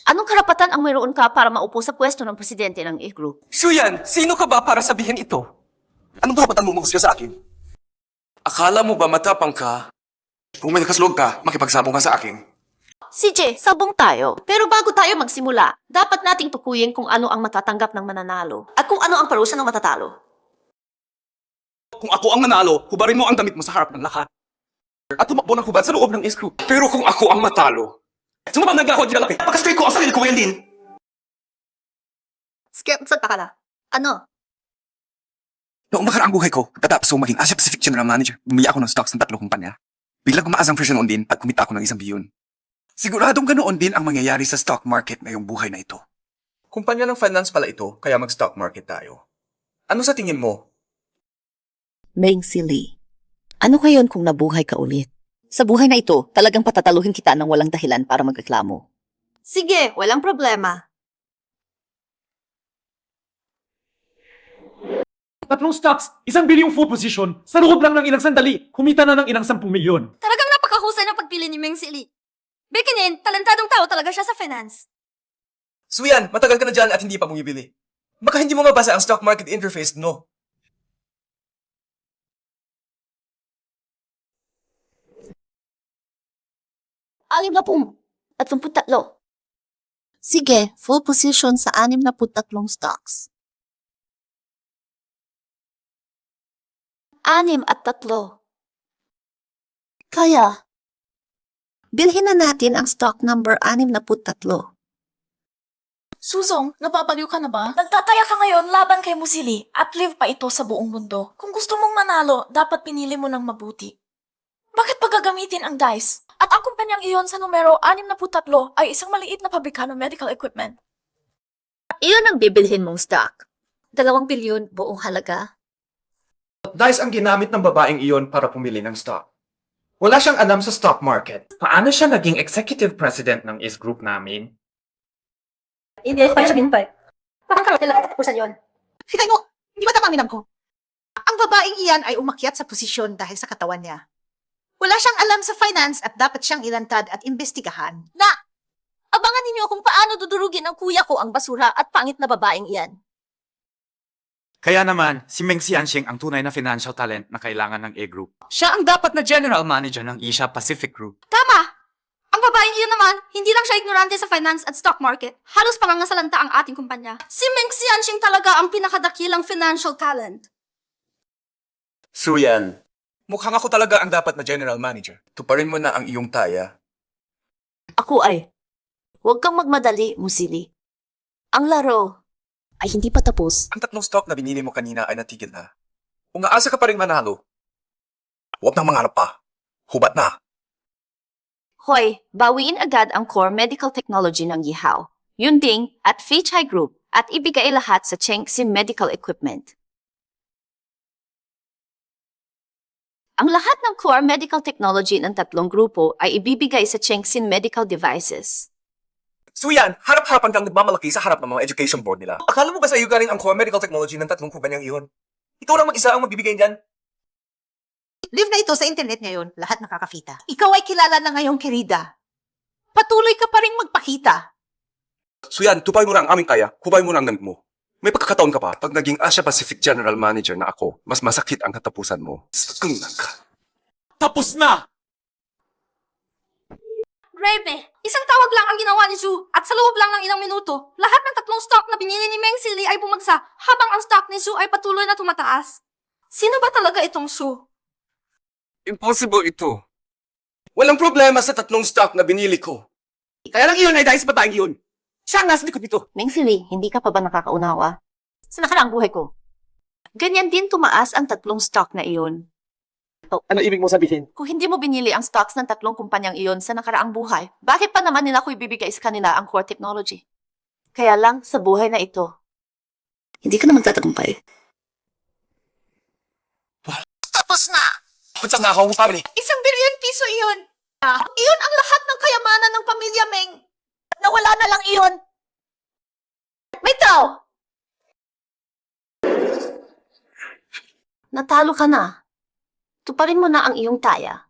anong karapatan ang mayroon ka para maupo sa pwesto ng presidente ng E-Group? Shuyan, sino ka ba para sabihin ito? Anong karapatan mo magusga sa akin? Akala mo ba matapang ka? Kung may nakaslog ka, makipagsabong ka sa akin. CJ, sabong tayo. Pero bago tayo magsimula, dapat nating tukuyin kung ano ang matatanggap ng mananalo at kung ano ang parusa ng matatalo. Kung ako ang nanalo, hubarin mo ang damit mo sa harap ng lahat. At tumakbo ng hubad sa loob ng IS Group. Pero kung ako ang matalo, sumabang nag-ako di lalaki, pagka-straight ko ang sarili ko ngayon din. Skip, saan pa ka na? Ano? Noong makaraang buhay ko, pagkatapos ko maging Asia Pacific General Manager, bumili ako ng stocks ng 3 kumpanya. Biglang gumaas ang presyo noon din at kumita ako ng 1 bilyon. Siguradong ganoon din ang mangyayari sa stock market ngayong buhay na ito. Kumpanya ng finance pala ito, kaya mag-stock market tayo. Ano sa tingin mo? Meng Sili, ano ngayon kung nabuhay ka ulit? Sa buhay na ito, talagang patataluhin kita ng walang dahilan para magreklamo. Sige, walang problema. 3 stocks, 1 bilyong full position, sa loob lang ng ilang sandali, kumita na ng ilang 10 milyon. Talagang napakahusay ng pagpili ni Meng Sili. Bekinin, talentadong tao talaga siya sa finance. Suyan, matagal ka na dyan at hindi pa bumibili. Baka hindi mo mabasa ang stock market interface, no? Alim na pum. At 23. Sige, full position sa 63 stocks. 6 at 3. Kaya, bilhin na natin ang stock number 63. Susong, napapaliw ka na ba? Nagtataya ka ngayon laban kay Musili at live pa ito sa buong mundo. Kung gusto mong manalo, dapat pinili mo ng mabuti. Bakit pa gagamitin ang dice? At ang kumpanyang iyon sa numero 63 ay isang maliit na pabrika ng medical equipment. Iyon ang bibilhin mong stock. 2 bilyon buong halaga. Dice ang ginamit ng babaeng iyon para pumili ng stock. Wala siyang alam sa stock market. Paano siya naging executive president ng IS Group namin? Hindi, pa siya bintay. Parang karote lang tapusan yun. Hitay mo, hindi ba tamang ko? Ang babaeng iyan ay umakyat sa posisyon dahil sa katawan niya. Wala siyang alam sa finance at dapat siyang ilantad at imbestigahan. Na! Abangan ninyo kung paano dudurugin ng kuya ko ang basura at pangit na babaeng iyan. Kaya naman, si Meng Xianxing ang tunay na financial talent na kailangan ng A-Group. Siya ang dapat na general manager ng Asia Pacific Group. Tama! Ang babaeng iyon naman, hindi lang siya ignorante sa finance at stock market. Halos pangangasalanta ang ating kumpanya. Si Meng Xianxing talaga ang pinakadakilang financial talent. Suyan. Mukhang ako talaga ang dapat na general manager. Tuparin mo na ang iyong taya. Ako ay, huwag kang magmadali, Musili. Ang laro ay hindi pa tapos. Ang 3 stock na binili mo kanina ay natigil na. Kung aasa ka pa rin manalo, huwag nang mangarap pa. Hubat na. Hoy, bawiin agad ang core medical technology ng Yihao, Yunding at Feichai Group at ibigay lahat sa Chengxi Medical Equipment. Ang lahat ng core medical technology ng tatlong grupo ay ibibigay sa Chengxin Medical Devices. So yan, harap-harapan kang nagmamalaki sa harap ng mga education board nila. Akala mo ba sa iyo galing ang core medical technology ng tatlong kumpanyang iyon? Ikaw lang mag-isa ang magbibigay niyan. Live na ito sa internet ngayon, lahat nakakakita. Ikaw ay kilala na ngayong Kirida. Patuloy ka pa ring magpakita. So yan, tupay mo na ang aming kaya, hubay mo na ang damit mo. May pagkakataon ka pa, pag naging Asia Pacific General Manager na ako, mas masakit ang katapusan mo. Tapos na! Grabe, isang tawag lang ang ginawa ni Zhu at sa loob lang ng ilang minuto, lahat ng tatlong stock na binili ni Meng Sili ay bumagsak habang ang stock ni Zhu ay patuloy na tumataas. Sino ba talaga itong Zhu? Impossible ito. Walang problema sa tatlong stock na binili ko. Kaya lang iyon ay dahil sa batang iyon. Siya ang nasa likod nito. Meng Sili, hindi ka pa ba nakakaunawa? Sa nakaraang buhay ko. Ganyan din tumaas ang tatlong stock na iyon. Ano ibig mo sabihin? Kung hindi mo binili ang stocks ng tatlong kumpanyang iyon sa nakaraang buhay, bakit pa naman nila ko ibibigay sa kanila ang core technology? Kaya lang, sa buhay na ito, hindi ka na magtatagumpay. Tapos na! Ba't nga ako family? 1 billion piso iyon. Iyon ang lahat ng kayamanan ng pamilya Meng. Nawala na lang iyon. Bitaw! Natalo ka na. Tuparin mo na ang iyong taya.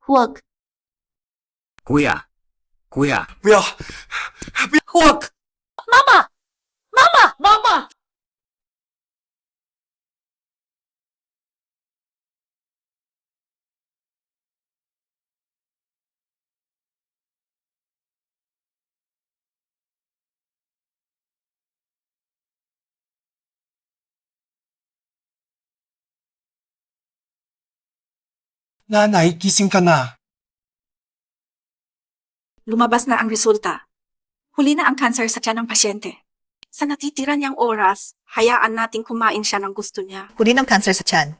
Huwag. Kuya. Kuya, Huwag! Mama! Mama! Mama! nanay, gising ka na. Lumabas na ang resulta. Huli na ang cancer sa tiyan ng pasyente. Sa natitira niyang oras, hayaan nating kumain siya ng gusto niya. Huli ng cancer sa tiyan.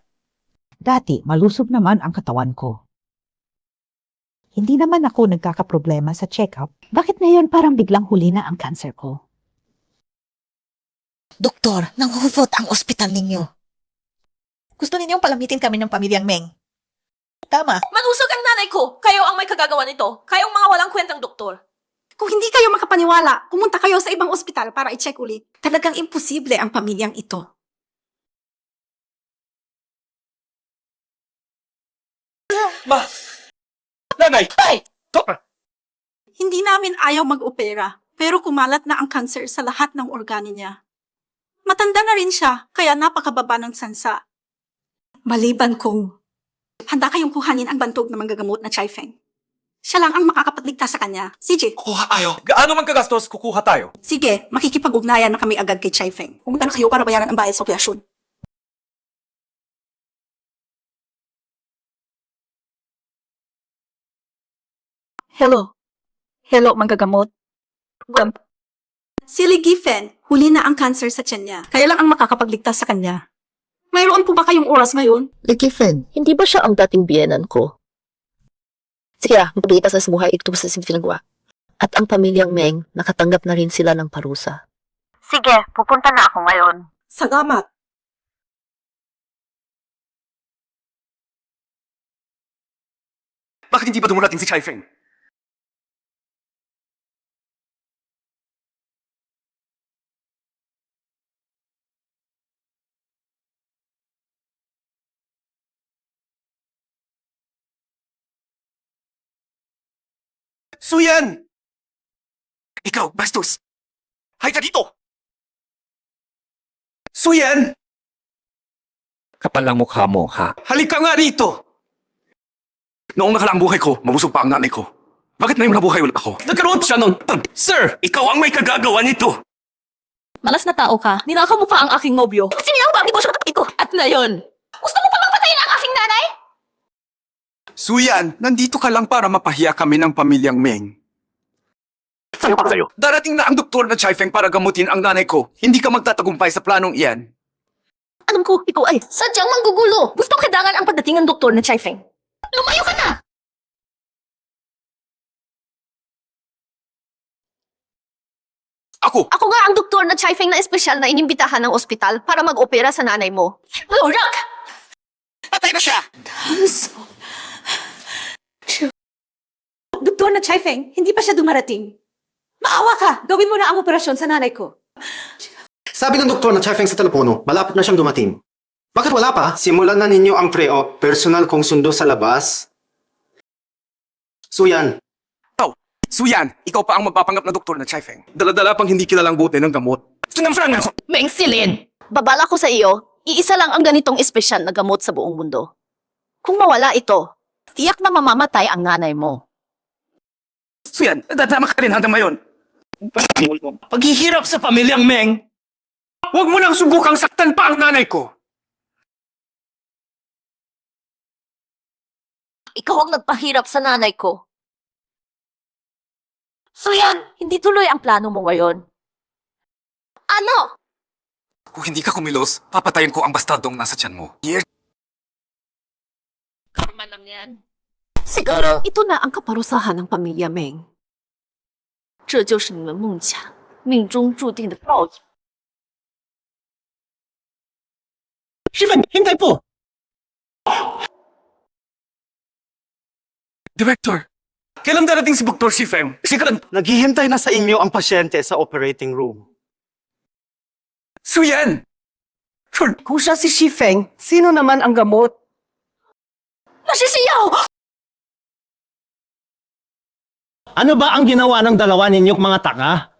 Dati, malusog naman ang katawan ko. Hindi naman ako nagkakaproblema sa check-up. Bakit ngayon parang biglang huli na ang cancer ko? Doktor, nanghuhuvot ang ospital ninyo. Gusto ninyong palamitin kami ng pamilyang Meng. Tama. Manusog ang nanay ko! Kayo ang may kagagawa nito. Kayong mga walang kwentang doktor. Kung hindi kayo makapaniwala, pumunta kayo sa ibang ospital para i-check ulit. Talagang imposible ang pamilyang ito. Ma! Nanay! Ay! Hindi namin ayaw mag-opera, pero kumalat na ang cancer sa lahat ng organo niya. Matanda na rin siya, kaya napakababa ng sansa. Maliban kung handa kayong kuhanin ang bantog na manggagamot na Chai-Feng. Siya lang ang makakapagligtas sa kanya. CJ. Kuha tayo. Gaano man kagastos, kukuha tayo. Sige, makikipag-ugnayan na kami agad kay Chai-Feng. Pumunta na kayo para bayaran ang bayad sa operasyon. Hello. Hello, manggagamot. Si Li Gifen, huli na ang cancer sa tiyan niya. Kaya lang ang makakapagligtas sa kanya. Mayroon po ba kayong oras ngayon? Ligifen, hindi ba siya ang dating biyenan ko? Sige magpagligtas na sa buhay ito sa sinfinagwa. At ang pamilyang Meng, nakatanggap na rin sila ng parusa. Sige, pupunta na ako ngayon. Salamat. Bakit hindi pa dumarating si Chai-Feng? Suyan! Ikaw, bastos! Hay ka dito! Suyan! Kapal lang mukha mo, ha? Halika nga dito! Noong nakalaang buhay ko, mabusog pa ang nanay ko. Bakit ngayon nabuhay ulit ako? Nagkaroon siya nun. Sir, ikaw ang may kagagawa nito. Malas na tao ka. Ninakaw mo pa ang aking nobyo. Siniyang ba ang negosyo ng kapatid ko? At ngayon, gusto mo pa bang patayin ang aking nanay? Suyan, nandito ka lang para mapahiya kami ng pamilyang Meng. Sa'yo para sa'yo. Darating na ang doktor na Chai-Feng para gamutin ang nanay ko. Hindi ka magtatagumpay sa planong iyan. Alam ko, ikaw ay sadyang manggugulo. Gusto ko kailangan ang pagdating ng doktor na Chai-Feng. Lumayo ka na! Ako! Ako nga ang doktor na Chai-Feng na espesyal na inimbitahan ng ospital para mag-opera sa nanay mo. Lorak! Patay Patay na siya! Doktor na Chai Feng, hindi pa siya dumarating. Maawa ka! Gawin mo na ang operasyon sa nanay ko. Sabi ng doktor na Chai Feng sa telepono, malapit na siyang dumating. Bakit wala pa? Simulan na ninyo ang pre-op, personal kong sundo sa labas. Suyan, Suyan, ikaw pa ang magpapanggap na doktor na Chai Feng. Dala-dala pang hindi kilalang bote ng gamot. Sinamfran ako! Meng Silin, babala ko sa iyo, iisa lang ang ganitong espesyal na gamot sa buong mundo. Kung mawala ito, tiyak na mamamatay ang nanay mo. Suyan, dadama ka rin hanggang ngayon. Paghihirap sa pamilyang Meng! Huwag mo nang subukang saktan pa ang nanay ko! Ikaw ang nagpahirap sa nanay ko. So yan, hindi tuloy ang plano mo ngayon. Ano? Kung hindi ka kumilos, papatayin ko ang bastardong nasa tiyan mo. Karma lang yan. Siguro, Ito na ang kaparusahan ng pamilya Meng. 这就是你们梦想，命中注定的报应。 Shivan, hintay po! Director, kailan darating si Dr. Shifeng? Sigaran, Naghihintay na sa inyo ang pasyente sa operating room. Suyan! Kung siya si Shifeng, sino naman ang gamot? Nasisiyaw! Ano ba ang ginawa ng dalawa ninyong mga tanga?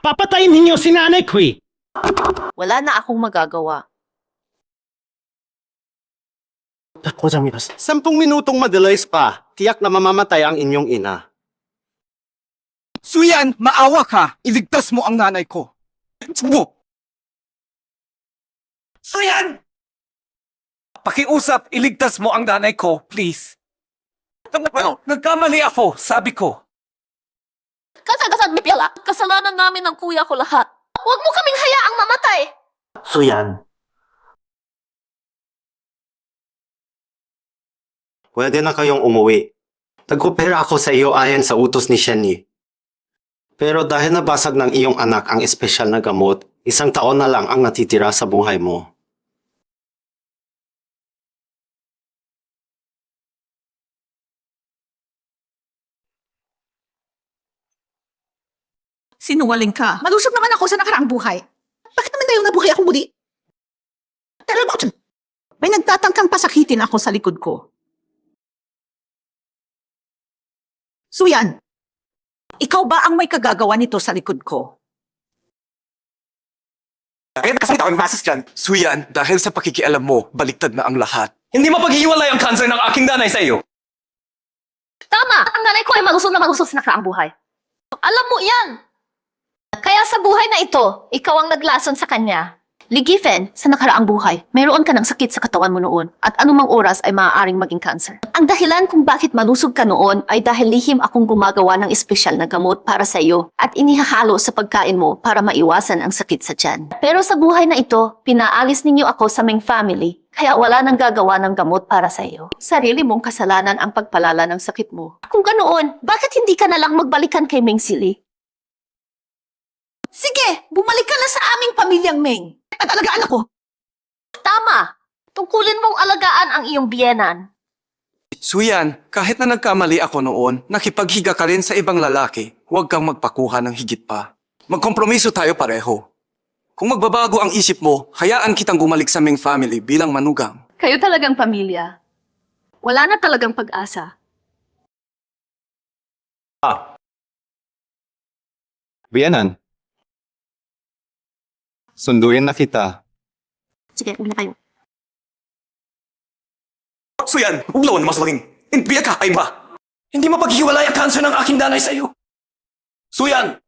Papatayin ninyo si Nanay Kui! Wala na akong magagawa. 10 minutong madelays pa, tiyak na mamamatay ang inyong ina. Suyan, maawa ka! Iligtas mo ang nanay ko! Subo! Suyan! Pakiusap, iligtas mo ang nanay ko, please. Nagkamali ako, sabi ko. Kasagasan mo pala, kasalanan namin ng kuya ko lahat. Huwag mo kaming hayaang mamatay! Suyan, pwede na kayong umuwi. Nagkopera ako sa iyo ayon sa utos ni Shenyi. Pero dahil nabasag ng iyong anak ang espesyal na gamot, 1 taon na lang ang natitira sa buhay mo. Sinungaling ka. Malusog naman ako sa nakaraang buhay. Bakit naman tayo nabuhay ako muli? Tell mo dyan. May nagtatangkang pasakitin ako sa likod ko. Suyan, ikaw ba ang may kagagawa nito sa likod ko? Kaya nakasalita ang masas dyan. Suyan, dahil sa pakikialam mo, baliktad na ang lahat. Hindi mapaghihiwalay ang cancer ng aking nanay sa iyo. Tama! Ang nanay ko ay malusog na malusog sa nakaraang buhay. Alam mo yan! Kaya sa buhay na ito, ikaw ang naglason sa kanya. Ligifen, sa nakaraang buhay, mayroon ka ng sakit sa katawan mo noon at anumang oras ay maaaring maging cancer. Ang dahilan kung bakit malusog ka noon ay dahil lihim akong gumagawa ng espesyal na gamot para sa iyo at inihahalo sa pagkain mo para maiwasan ang sakit sa tiyan. Pero sa buhay na ito, pinaalis ninyo ako sa Meng family, kaya wala nang gagawa ng gamot para sa iyo. Sarili mong kasalanan ang pagpalala ng sakit mo. Kung ganoon, bakit hindi ka na lang magbalikan kay Meng Sili? Sige, bumalik ka na sa aming pamilyang Meng. At alagaan ako. Tama! Tungkulin mong alagaan ang iyong biyenan. Suyan, kahit na nagkamali ako noon, nakipaghiga ka rin sa ibang lalaki, huwag kang magpakuha ng higit pa. Magkompromiso tayo pareho. Kung magbabago ang isip mo, hayaan kitang gumalik sa Meng family bilang manugang. Kayo talagang pamilya. Wala na talagang pag-asa. Biyanan, sunduin na kita. Sige, una kayo. Suyan, uglawan mas laging. Hindi ka, ay ba? Hindi mapaghiwalay ang cancer ng aking nanay sa iyo. Suyan!